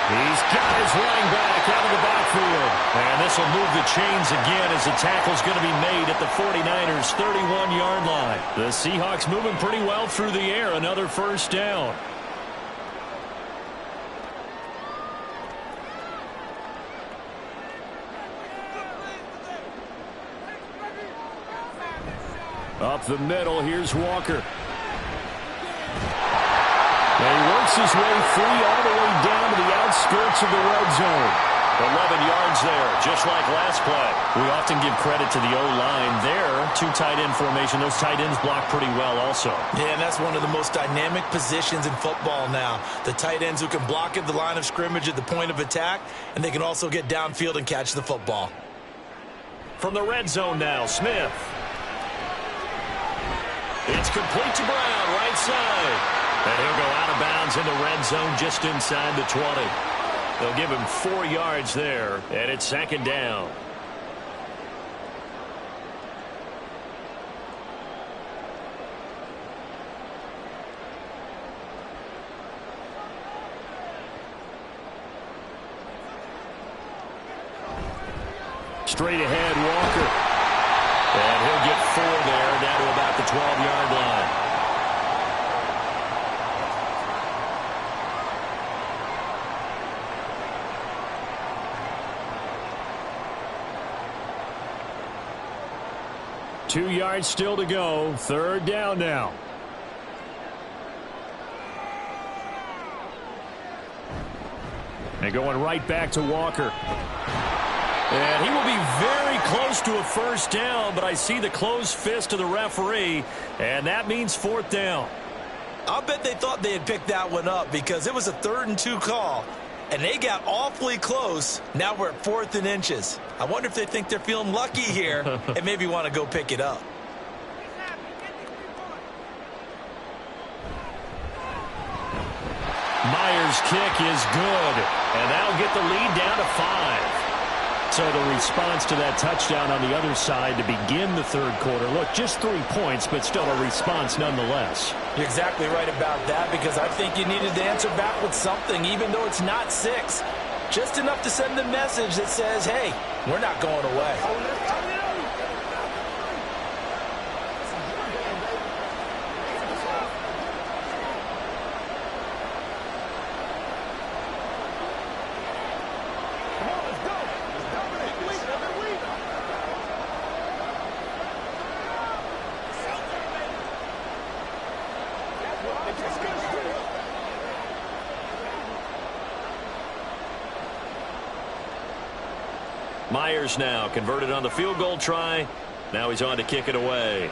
He's got his running back out of the backfield. And this will move the chains again as the tackle's going to be made at the 49ers' 31-yard line. The Seahawks moving pretty well through the air. Another first down. Up the middle, here's Walker. And he works his way free all the way down to the outskirts of the red zone. 11 yards there, just like last play. We often give credit to the O-line there. 2 tight end formation. Those tight ends block pretty well also. Yeah, and that's one of the most dynamic positions in football now. The tight ends who can block at the line of scrimmage at the point of attack, and they can also get downfield and catch the football. From the red zone now, Smith. It's complete to Brown, right side. And he'll go out of bounds in the red zone just inside the 20. They'll give him 4 yards there, and it's 2nd down. Straight ahead, Walker. And he'll get 4 there, down to about the 12-yard line. Two yards still to go. Third down now. And going right back to Walker. And he will be very close to a first down, but I see the closed fist of the referee, and that means 4th down. I'll bet they thought they had picked that one up because it was a 3rd and 2 call, and they got awfully close. Now we're at 4th and inches. I wonder if they think they're feeling lucky here and maybe want to go pick it up. Myers' kick is good, and that'll get the lead down to 5. So the response to that touchdown on the other side to begin the third quarter. Look, just 3 points, but still a response nonetheless. You're exactly right about that because I think you needed to answer back with something, even though it's not 6. Just enough to send a message that says, hey, we're not going away. Myers now converted on the field goal try. Now he's on to kick it away.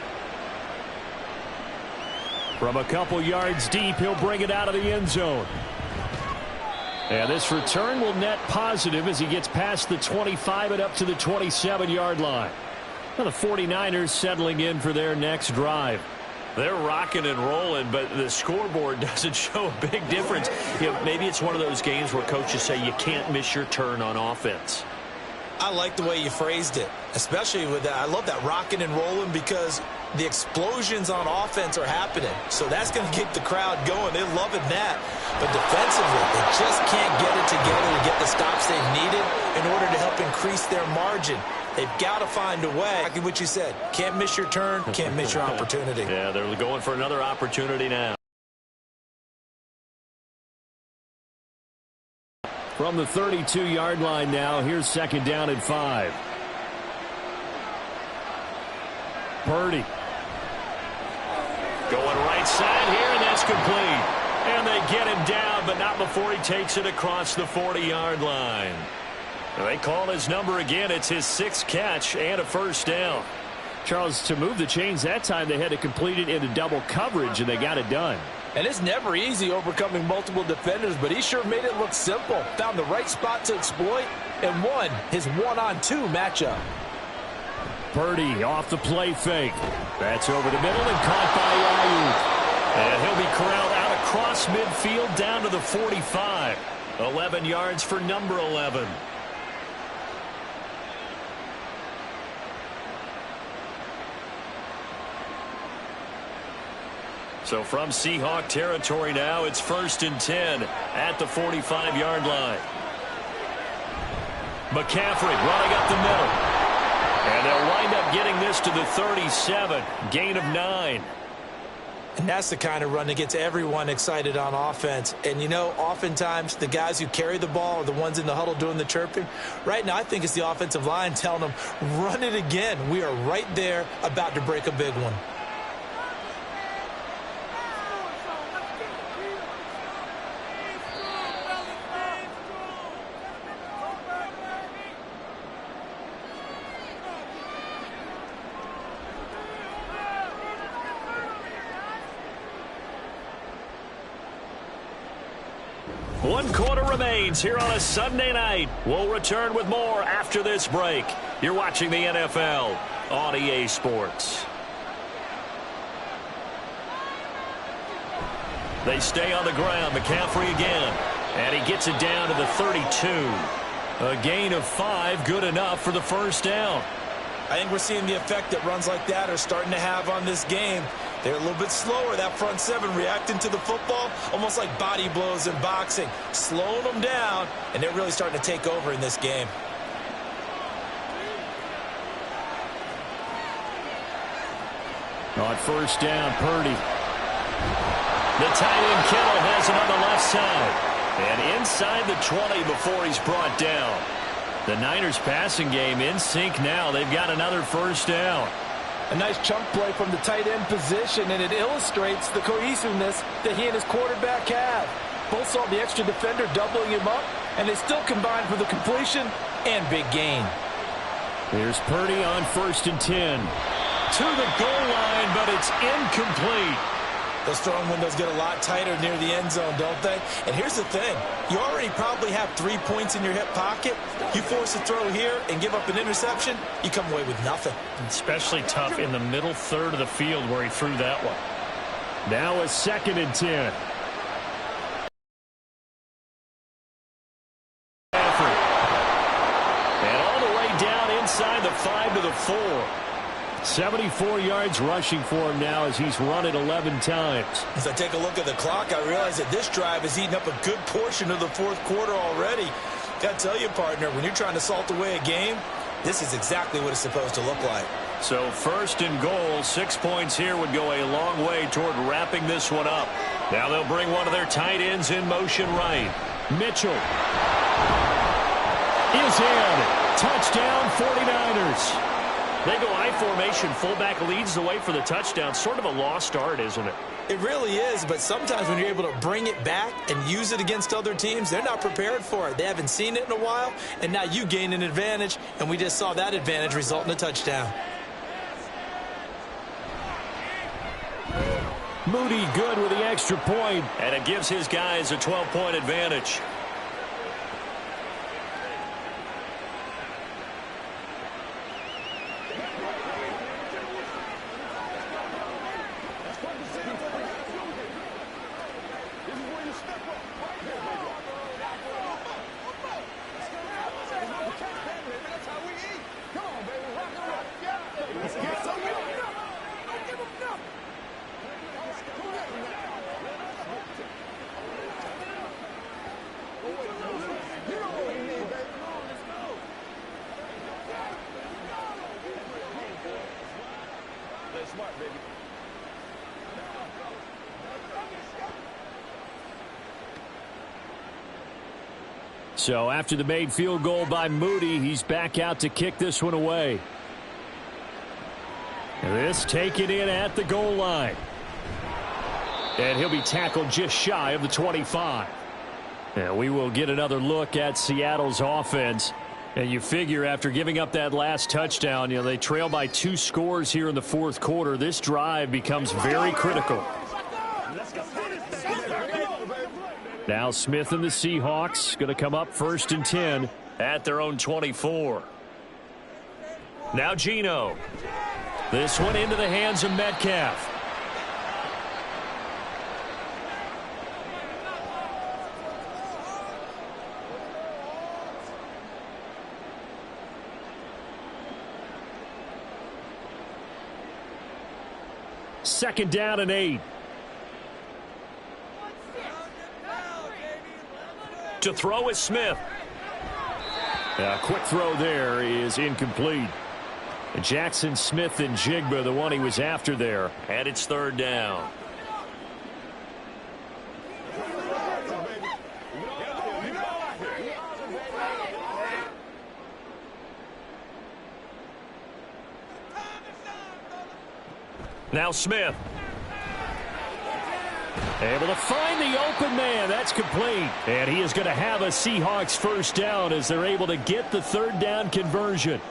From a couple yards deep, he'll bring it out of the end zone. And this return will net positive as he gets past the 25 and up to the 27-yard line. Now the 49ers settling in for their next drive. They're rocking and rolling, but the scoreboard doesn't show a big difference. You know, maybe it's one of those games where coaches say you can't miss your turn on offense. I like the way you phrased it, especially with that. I love that rocking and rolling because the explosions on offense are happening. So that's going to keep the crowd going. They're loving that. But defensively, they just can't get it together to get the stops they've needed in order to help increase their margin. They've got to find a way. Like what you said, can't miss your turn, can't miss your opportunity. Yeah, they're going for another opportunity now. From the 32-yard line now, here's second down and 5. Purdy. Going right side here, and that's complete. And they get him down, but not before he takes it across the 40-yard line. They call his number again. It's his 6th catch and a first down. Charles, to move the chains that time, they had to complete it into double coverage, and they got it done. And it's never easy overcoming multiple defenders, but he sure made it look simple. Found the right spot to exploit and won his 1-on-2 matchup. Purdy off the play fake. That's over the middle and caught by Aiyuk. And he'll be corralled out across midfield down to the 45. 11 yards for number 11. So from Seahawk territory now, it's 1st and 10 at the 45-yard line. McCaffrey running up the middle. And they'll wind up getting this to the 37. Gain of 9. And that's the kind of run that gets everyone excited on offense. And, you know, oftentimes the guys who carry the ball are the ones in the huddle doing the chirping. Right now, I think it's the offensive line telling them, run it again. We are right there about to break a big one. One quarter remains here on a Sunday night. We'll return with more after this break. You're watching the NFL on EA Sports. They stay on the ground. McCaffrey again. And he gets it down to the 32. A gain of 5, good enough for the first down. I think we're seeing the effect that runs like that are starting to have on this game. They're a little bit slower, that front seven, reacting to the football, almost like body blows in boxing, slowing them down, and they're really starting to take over in this game. On first down, Purdy. The tight end Kittle has it on the left side. And inside the 20 before he's brought down. The Niners passing game in sync now. They've got another first down. A nice chunk play from the tight end position, and it illustrates the cohesiveness that he and his quarterback have. Both saw the extra defender doubling him up, and they still combined for the completion and big gain. Here's Purdy on 1st and 10. To the goal line, but it's incomplete. Those throwing windows get a lot tighter near the end zone, don't they? And here's the thing. You already probably have 3 points in your hip pocket. You force a throw here and give up an interception, you come away with nothing. Especially tough in the middle third of the field where he threw that one. Now a 2nd and 10. And all the way down inside the 5 to the 4. 74 yards rushing for him now as he's run it 11 times. As I take a look at the clock, I realize that this drive has eaten up a good portion of the 4th quarter already. Got to tell you, partner, when you're trying to salt away a game, this is exactly what it's supposed to look like. So 1st and goal, 6 points here would go a long way toward wrapping this one up. Now they'll bring one of their tight ends in motion right. Mitchell is in. Touchdown 49ers. They go I formation. Fullback leads the way for the touchdown. Sort of a lost art, isn't it? It really is, but sometimes when you're able to bring it back and use it against other teams, they're not prepared for it. They haven't seen it in a while, and now you gain an advantage, and we just saw that advantage result in a touchdown. Moody good with the extra point. And it gives his guys a 12-point advantage. So after the made field goal by Moody, he's back out to kick this one away. This taken in at the goal line. And he'll be tackled just shy of the 25. And we will get another look at Seattle's offense. And you figure after giving up that last touchdown, they trail by 2 scores here in the fourth quarter. This drive becomes very critical. Now Smith and the Seahawks going to come up 1st and 10 at their own 24. Now Geno. This one into the hands of Metcalf. Second down and 8. To throw is Smith. A quick throw there is incomplete. Jackson Smith and Jigba, the one he was after there. And it's 3rd down. Now Smith. Able to find the open man. That's complete. And he is going to have a Seahawks first down as they're able to get the 3rd down conversion.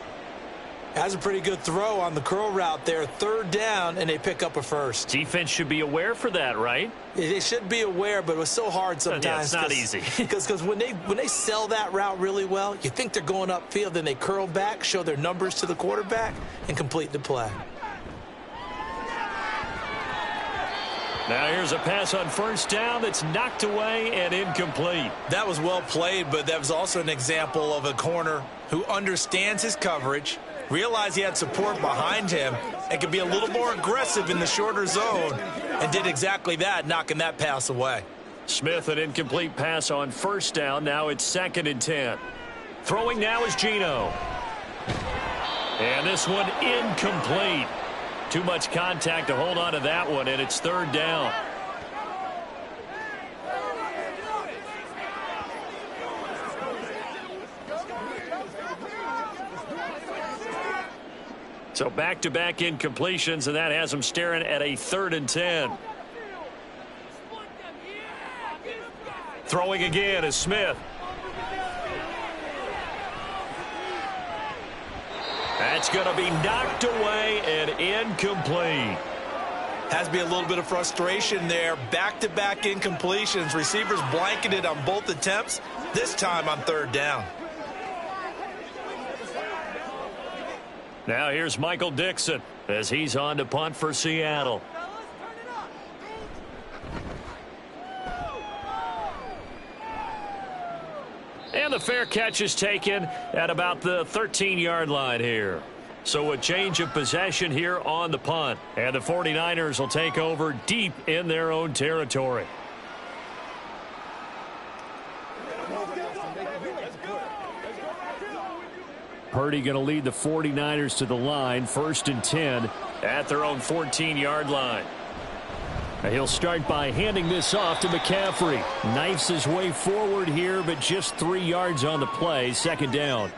Has a pretty good throw on the curl route there. 3rd down, and they pick up a first. Defense should be aware for that, right? They should be aware, but it was so hard sometimes. Yeah, it's not easy. Because when they sell that route really well, you think they're going upfield, then they curl back, show their numbers to the quarterback, and complete the play. Now here's a pass on 1st down that's knocked away and incomplete. That was well played, but that was also an example of a corner who understands his coverage, realized he had support behind him, and could be a little more aggressive in the shorter zone, and did exactly that, knocking that pass away. Smith, an incomplete pass on 1st down. Now it's 2nd and 10. Throwing now is Geno. And this one incomplete. Too much contact to hold on to that one, and it's 3rd down. So back-to-back incompletions, and that has them staring at a 3rd and 10. Throwing again is Smith. That's going to be knocked away and incomplete. Has to be a little bit of frustration there. Back-to-back incompletions. Receivers blanketed on both attempts, this time on 3rd down. Now here's Michael Dixon as he's on to punt for Seattle. And the fair catch is taken at about the 13-yard line here. So a change of possession here on the punt. And the 49ers will take over deep in their own territory. Purdy going to lead the 49ers to the line, 1st and 10. At their own 14-yard line. He'll start by handing this off to McCaffrey. Knifes his way forward here, but just 3 yards on the play. 2nd down.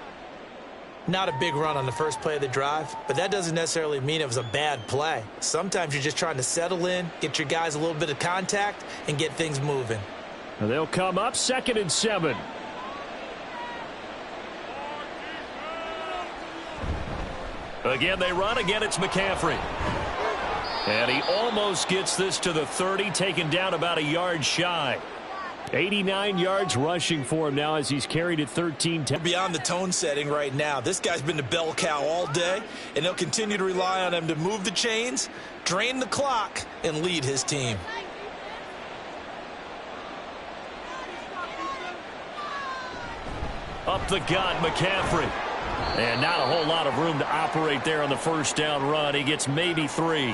Not a big run on the first play of the drive, but that doesn't necessarily mean it was a bad play. Sometimes you're just trying to settle in, get your guys a little bit of contact, and get things moving. They'll come up 2nd and 7. Again, they run. Again, it's McCaffrey. And he almost gets this to the 30, taken down about a yard shy. 89 yards rushing for him now as he's carried it 13. Beyond the tone setting right now, this guy's been the bell cow all day, and they'll continue to rely on him to move the chains, drain the clock, and lead his team. Up the gut, McCaffrey. And not a whole lot of room to operate there on the first down run. He gets maybe 3.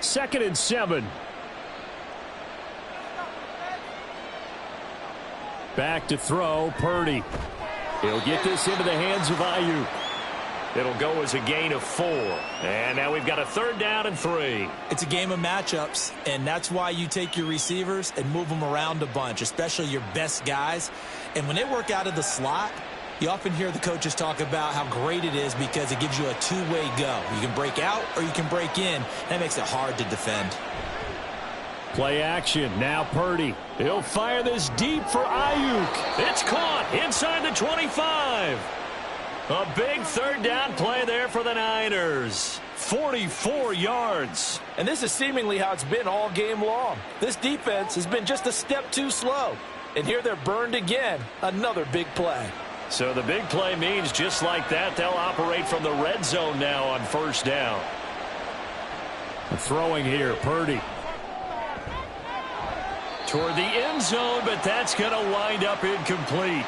Second and 7. Back to throw, Purdy. He'll get this into the hands of Aiyuk. It'll go as a gain of 4. And now we've got a 3rd down and 3. It's a game of matchups, and that's why you take your receivers and move them around a bunch, especially your best guys. And when they work out of the slot, you often hear the coaches talk about how great it is because it gives you a two-way go. You can break out or you can break in. That makes it hard to defend. Play action. Now Purdy. He'll fire this deep for Aiyuk. It's caught inside the 25. A big 3rd down play there for the Niners. 44 yards. And this is seemingly how it's been all game long. This defense has been just a step too slow. And here they're burned again. Another big play. So the big play means just like that, they'll operate from the red zone now on 1st down. Throwing here, Purdy. Toward the end zone, but that's going to wind up incomplete.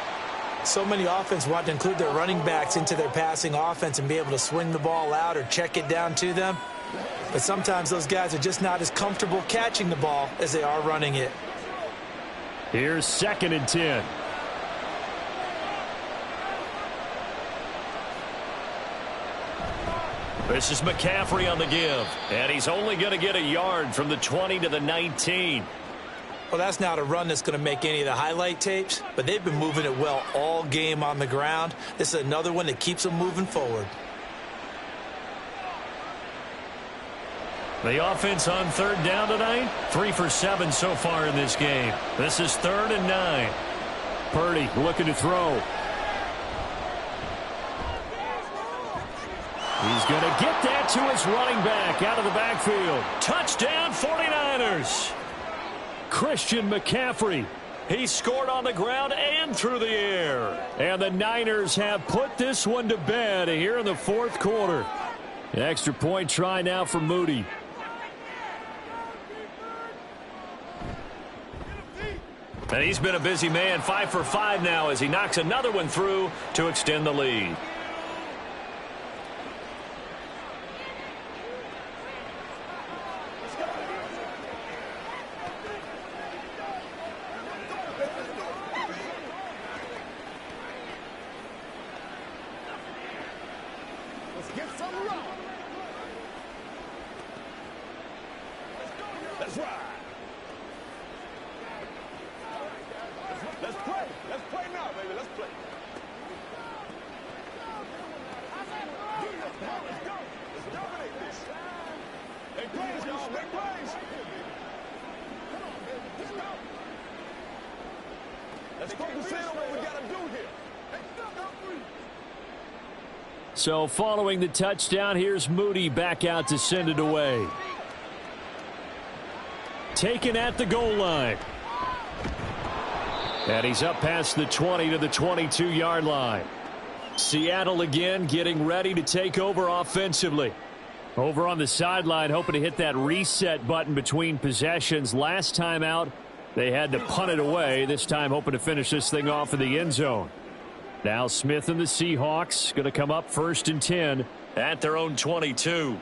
So many offenses want to include their running backs into their passing offense and be able to swing the ball out or check it down to them. But sometimes those guys are just not as comfortable catching the ball as they are running it. Here's 2nd and 10. This is McCaffrey on the give, and he's only going to get a yard from the 20 to the 19. Well, that's not a run that's going to make any of the highlight tapes, but they've been moving it well all game on the ground. This is another one that keeps them moving forward. The offense on 3rd down tonight, 3 for 7 so far in this game. This is 3rd and 9. Purdy looking to throw. He's going to get that to his running back out of the backfield. Touchdown 49ers. Christian McCaffrey. He scored on the ground and through the air. And the Niners have put this one to bed here in the 4th quarter. An extra point try now for Moody. And he's been a busy man, 5 for 5 now as he knocks another one through to extend the lead. So following the touchdown, here's Moody back out to send it away. Taken at the goal line. And he's up past the 20 to the 22-yard line. Seattle again getting ready to take over offensively. Over on the sideline, hoping to hit that reset button between possessions. Last time out, they had to punt it away. This time hoping to finish this thing off in the end zone. Now Smith and the Seahawks going to come up 1st and 10 at their own 22.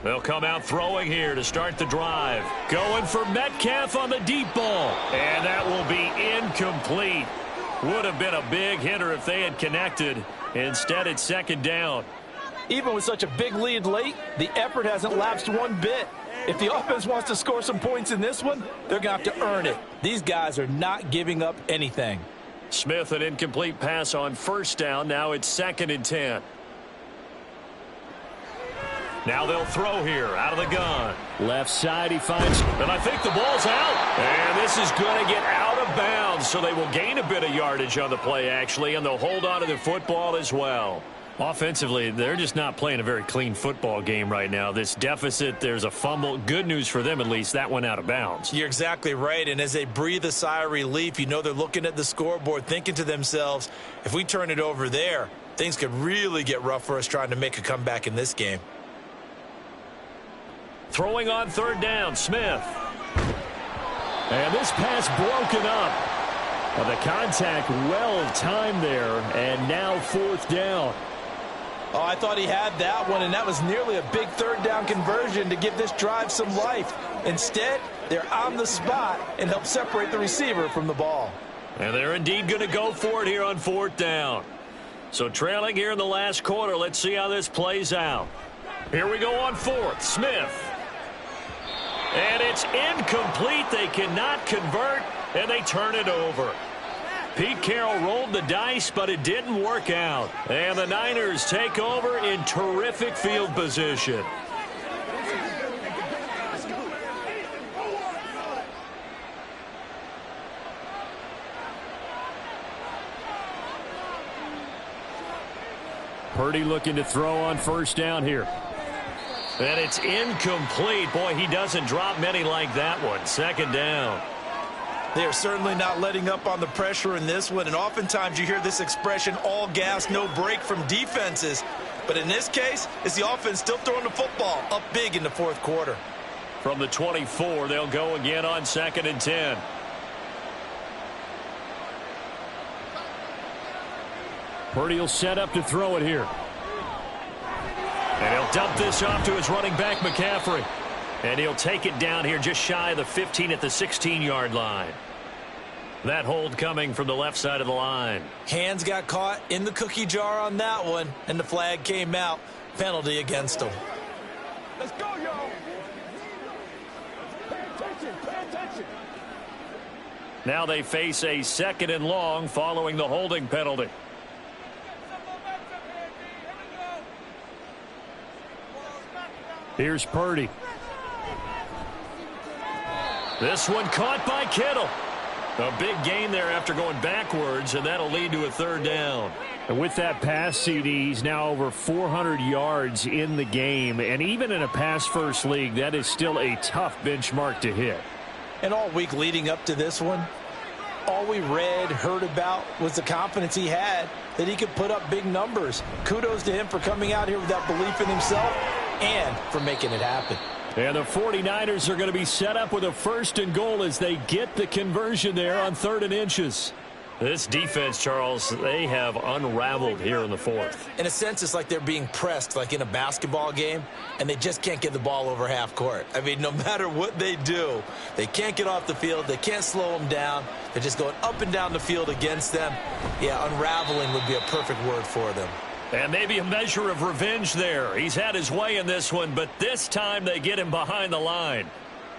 They'll come out throwing here to start the drive. Going for Metcalf on the deep ball. And that will be incomplete. Would have been a big hitter if they had connected. Instead, it's 2nd down. Even with such a big lead late, the effort hasn't lapsed one bit. If the offense wants to score some points in this one, they're going to have to earn it. These guys are not giving up anything. Smith, an incomplete pass on first down. Now it's 2nd and 10. Now they'll throw here out of the gun. Left side he finds. And I think the ball's out. And this is going to get out of bounds, so they will gain a bit of yardage on the play, actually, and they'll hold on to the football as well. Offensively, they're just not playing a very clean football game right now. This deficit, there's a fumble. Good news for them, at least. That went out of bounds. You're exactly right, and as they breathe a sigh of relief, you know they're looking at the scoreboard, thinking to themselves, if we turn it over there, things could really get rough for us trying to make a comeback in this game. Throwing on 3rd down, Smith. And this pass broken up. Well, the contact well timed there, and now 4th down. Oh, I thought he had that one, and that was nearly a big 3rd down conversion to give this drive some life. Instead, they're on the spot and help separate the receiver from the ball. And they're indeed going to go for it here on 4th down. So trailing here in the last quarter, let's see how this plays out. Here we go on 4th, Smith. And it's incomplete. They cannot convert, and they turn it over. Pete Carroll rolled the dice, but it didn't work out. And the Niners take over in terrific field position. Purdy looking to throw on 1st down here. And it's incomplete. Boy, he doesn't drop many like that one. 2nd down. They are certainly not letting up on the pressure in this one, and oftentimes you hear this expression, all gas, no break from defenses. But in this case, it's the offense still throwing the football up big in the 4th quarter. From the 24, they'll go again on 2nd and 10. Purdy will set up to throw it here. And he'll dump this off to his running back, McCaffrey. And he'll take it down here just shy of the 15 at the 16-yard line. That hold coming from the left side of the line. Hands got caught in the cookie jar on that one, and the flag came out. Penalty against him. Let's go, y'all. Pay attention, pay attention. Now they face a 2nd and long following the holding penalty. Here's Purdy. This one caught by Kittle. A big gain there after going backwards, and that'll lead to a 3rd down. And with that pass, CD, he's now over 400 yards in the game. And even in a pass-first league, that is still a tough benchmark to hit. And all week leading up to this one, all we read, heard about was the confidence he had that he could put up big numbers. Kudos to him for coming out here with that belief in himself and for making it happen. And the 49ers are going to be set up with a 1st and goal as they get the conversion there on 3rd and inches. This defense, Charles, they have unraveled here in the 4th. In a sense, it's like they're being pressed like in a basketball game, and they just can't get the ball over half court. I mean, no matter what they do, they can't get off the field. They can't slow them down. They're just going up and down the field against them. Yeah, unraveling would be a perfect word for them. And maybe a measure of revenge there. He's had his way in this one, but this time they get him behind the line.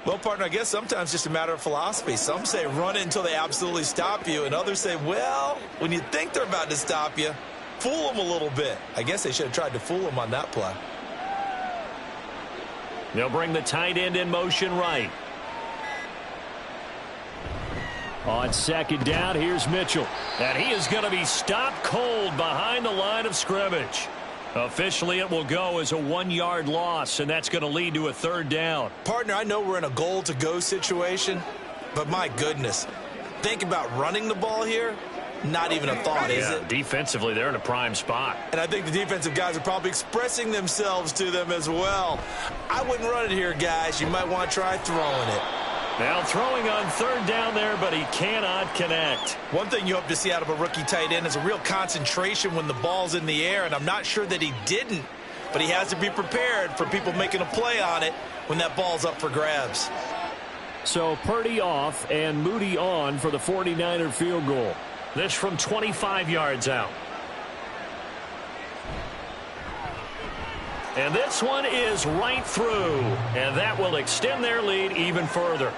Well, partner, I guess sometimes it's just a matter of philosophy. Some say run it until they absolutely stop you, and others say, well, when you think they're about to stop you, fool them a little bit. I guess they should have tried to fool them on that play. They'll bring the tight end in motion right. On 2nd down, here's Mitchell. And he is going to be stopped cold behind the line of scrimmage. Officially, it will go as a 1-yard loss, and that's going to lead to a 3rd down. Partner, I know we're in a goal-to-go situation, but my goodness, think about running the ball here. Not even a thought, is it? Defensively, they're in a prime spot. And I think the defensive guys are probably expressing themselves to them as well. I wouldn't run it here, guys. You might want to try throwing it. Now throwing on 3rd down there, but he cannot connect. One thing you hope to see out of a rookie tight end is a real concentration when the ball's in the air, and I'm not sure that he didn't, but he has to be prepared for people making a play on it when that ball's up for grabs. So Purdy off and Moody on for the 49er field goal. This from 25 yards out. And this one is right through. And that will extend their lead even further.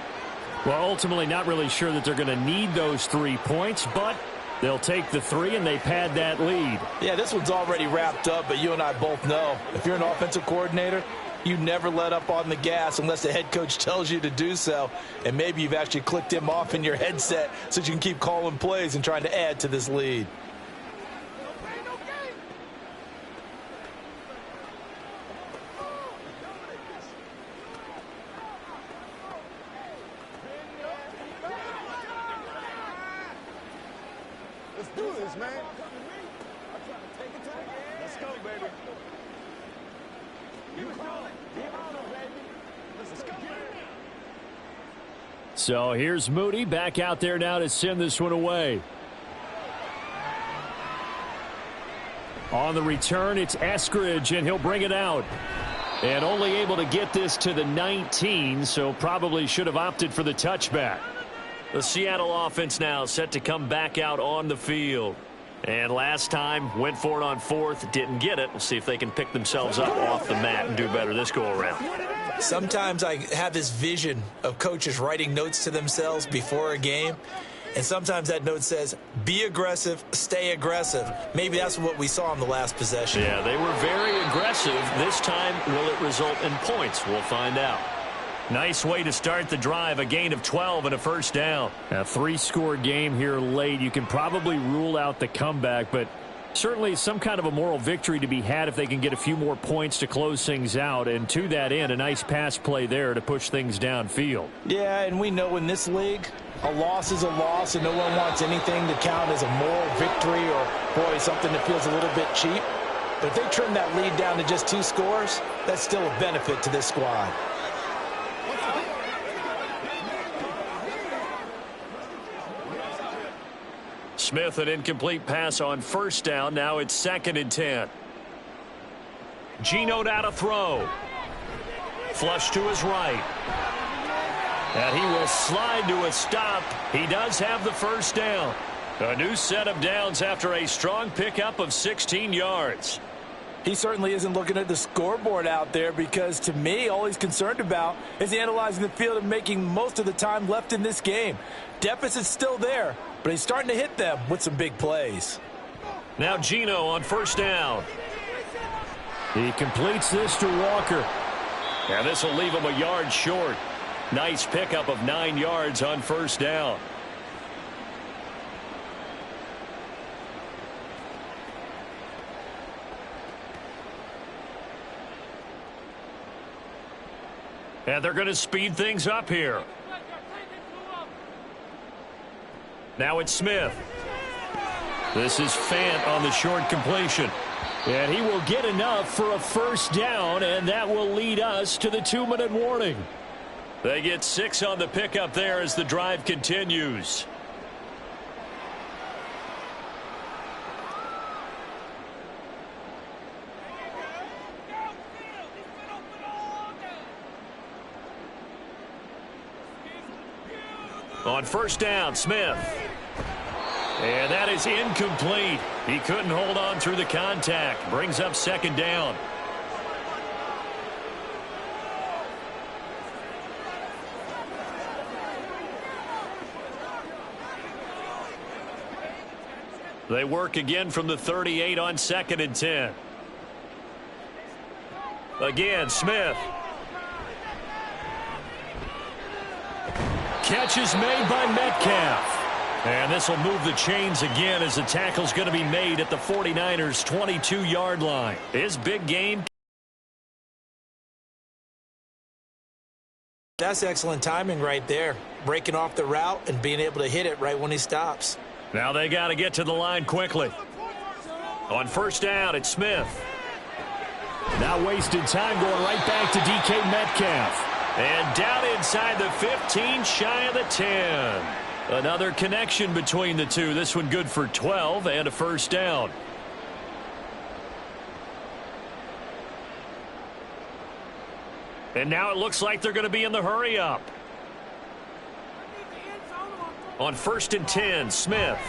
Well, ultimately not really sure that they're going to need those 3 points, but they'll take the 3 and they pad that lead. Yeah, this one's already wrapped up, but you and I both know if you're an offensive coordinator, you never let up on the gas unless the head coach tells you to do so. And maybe you've actually clicked him off in your headset so you can keep calling plays and trying to add to this lead. Let's do this, man. Let's go, baby. So here's Moody back out there now to send this one away. On the return, it's Eskridge, and he'll bring it out. And only able to get this to the 19, so probably should have opted for the touchback. The Seattle offense now set to come back out on the field. And last time, went for it on 4th, didn't get it. We'll see if they can pick themselves up off the mat and do better this go-around. Sometimes I have this vision of coaches writing notes to themselves before a game. And sometimes that note says, be aggressive, stay aggressive. Maybe that's what we saw in the last possession. Yeah, they were very aggressive. This time, will it result in points? We'll find out. Nice way to start the drive, a gain of 12 and a first down. A 3-score game here late. You can probably rule out the comeback, but certainly some kind of a moral victory to be had if they can get a few more points to close things out. And to that end, a nice pass play there to push things downfield. Yeah, and we know in this league, a loss is a loss, and no one wants anything to count as a moral victory or, boy, something that feels a little bit cheap. But if they trim that lead down to just 2 scores, that's still a benefit to this squad. Smith, an incomplete pass on first down. Now it's 2nd and 10. Geno now to throw. Flush to his right. And he will slide to a stop. He does have the first down. A new set of downs after a strong pickup of 16 yards. He certainly isn't looking at the scoreboard out there because, to me, all he's concerned about is analyzing the field and making most of the time left in this game. Deficit's still there, but he's starting to hit them with some big plays. Now Geno on first down. He completes this to Walker. And this will leave him a yard short. Nice pickup of 9 yards on first down. And they're going to speed things up here. Now it's Smith. This is Fant on the short completion. And he will get enough for a first down, and that will lead us to the 2-minute warning. They get 6 on the pickup there as the drive continues. On first down, Smith. And that is incomplete. He couldn't hold on through the contact. Brings up 2nd down. They work again from the 38 on 2nd and 10. Again, Smith. Catch is made by Metcalf. And this will move the chains again as the tackle's going to be made at the 49ers' 22-yard line. His big game. That's excellent timing right there. Breaking off the route and being able to hit it right when he stops. Now they got to get to the line quickly. On first down, it's Smith. Now wasted time going right back to DK Metcalf. And down inside the 15, shy of the 10. Another connection between the two. This one good for 12 and a first down. And now it looks like they're going to be in the hurry up. On 1st and 10, Smith.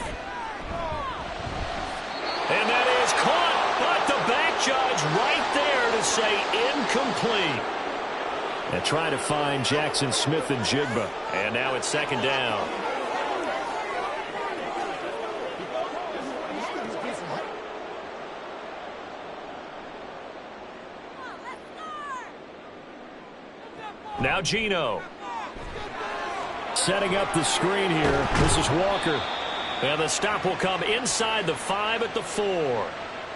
And that is caught, but the back judge right there to to say incomplete. And trying to find Jackson Smith and Jigba. And now it's second down. Now Geno. Setting up the screen here. This is Walker. And the stop will come inside the 5 at the 4.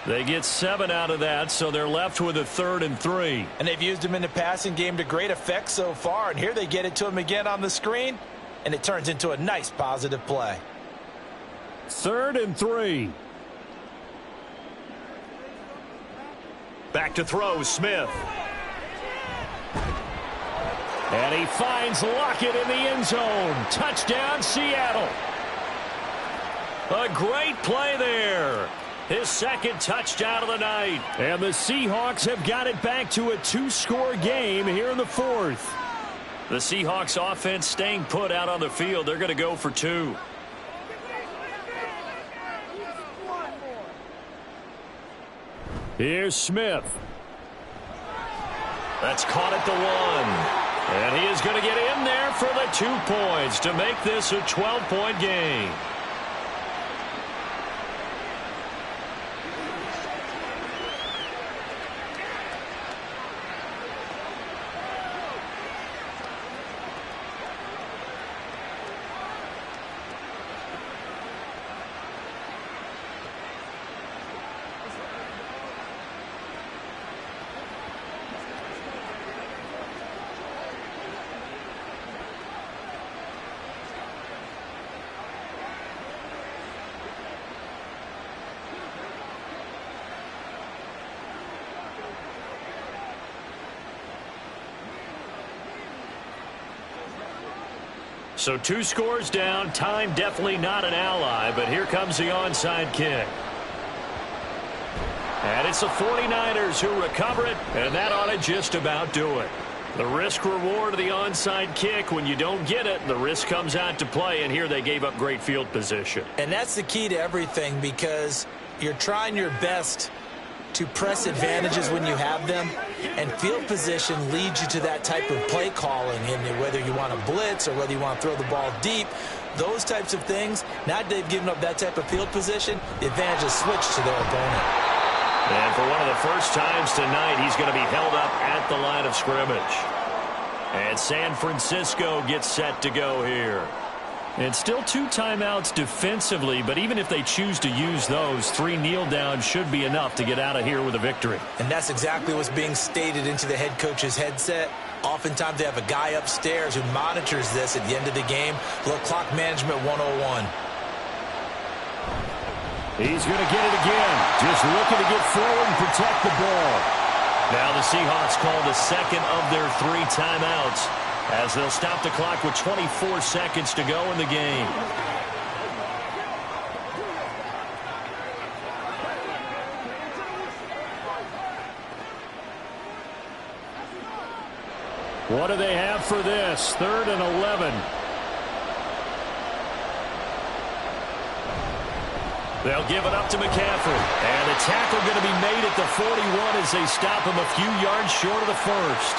They get 7 out of that, so they're left with a 3rd and 3. And they've used him in the passing game to great effect so far. And here they get it to him again on the screen. And it turns into a nice positive play. 3rd and 3. Back to throw, Smith. And he finds Lockett in the end zone. Touchdown, Seattle. A great play there. His second touchdown of the night. And the Seahawks have got it back to a 2-score game here in the 4th. The Seahawks offense staying put out on the field. They're going to go for 2. Here's Smith. That's caught at the 1. And he is going to get in there for the 2 points to make this a 12-point game. So 2 scores down. Time definitely not an ally, but here comes the onside kick. And it's the 49ers who recover it, and that ought to just about do it. The risk reward of the onside kick, when you don't get it, the risk comes out to play, and here they gave up great field position. And that's the key to everything, because you're trying your best to press advantages when you have them, and field position leads you to that type of play calling, and whether you want to blitz or whether you want to throw the ball deep, those types of things. Now they've given up that type of field position, the advantage is switched to their opponent. And for one of the first times tonight, he's going to be held up at the line of scrimmage. And San Francisco gets set to go here. And still 2 timeouts defensively, but even if they choose to use those, 3 kneel downs should be enough to get out of here with a victory. And that's exactly what's being stated into the head coach's headset. Oftentimes they have a guy upstairs who monitors this at the end of the game. A little clock management 101. He's going to get it again. Just looking to get forward and protect the ball. Now the Seahawks call the second of their 3 timeouts, as they'll stop the clock with 24 seconds to go in the game. What do they have for this? 3rd and 11. They'll give it up to McCaffrey. And a tackle going to be made at the 41 as they stop him a few yards short of the first.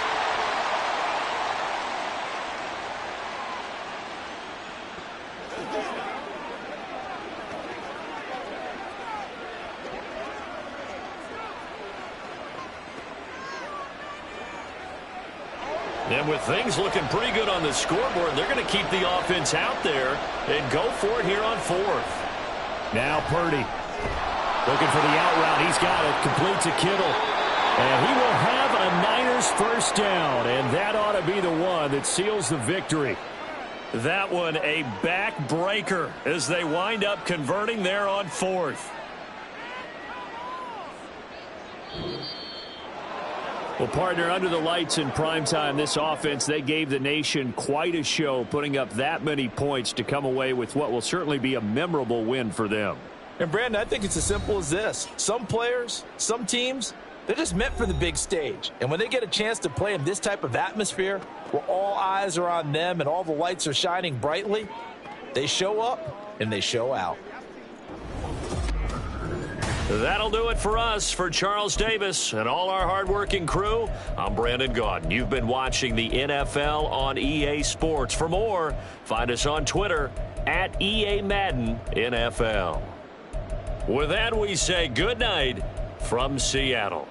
And with things looking pretty good on the scoreboard, they're going to keep the offense out there and go for it here on 4th. Now Purdy looking for the out route. He's got it. Complete to Kittle. And he will have a Niners first down. And that ought to be the one that seals the victory. That one a backbreaker as they wind up converting there on 4th. Well, partner, under the lights in primetime, this offense, they gave the nation quite a show, putting up that many points to come away with what will certainly be a memorable win for them. And, Brandon, I think it's as simple as this. Some players, some teams, they're just meant for the big stage. And when they get a chance to play in this type of atmosphere where all eyes are on them and all the lights are shining brightly, they show up and they show out. That'll do it for us. For Charles Davis and all our hardworking crew, I'm Brandon Gaudin. You've been watching the NFL on EA Sports. For more, find us on Twitter at EA Madden NFL. With that, we say good night from Seattle.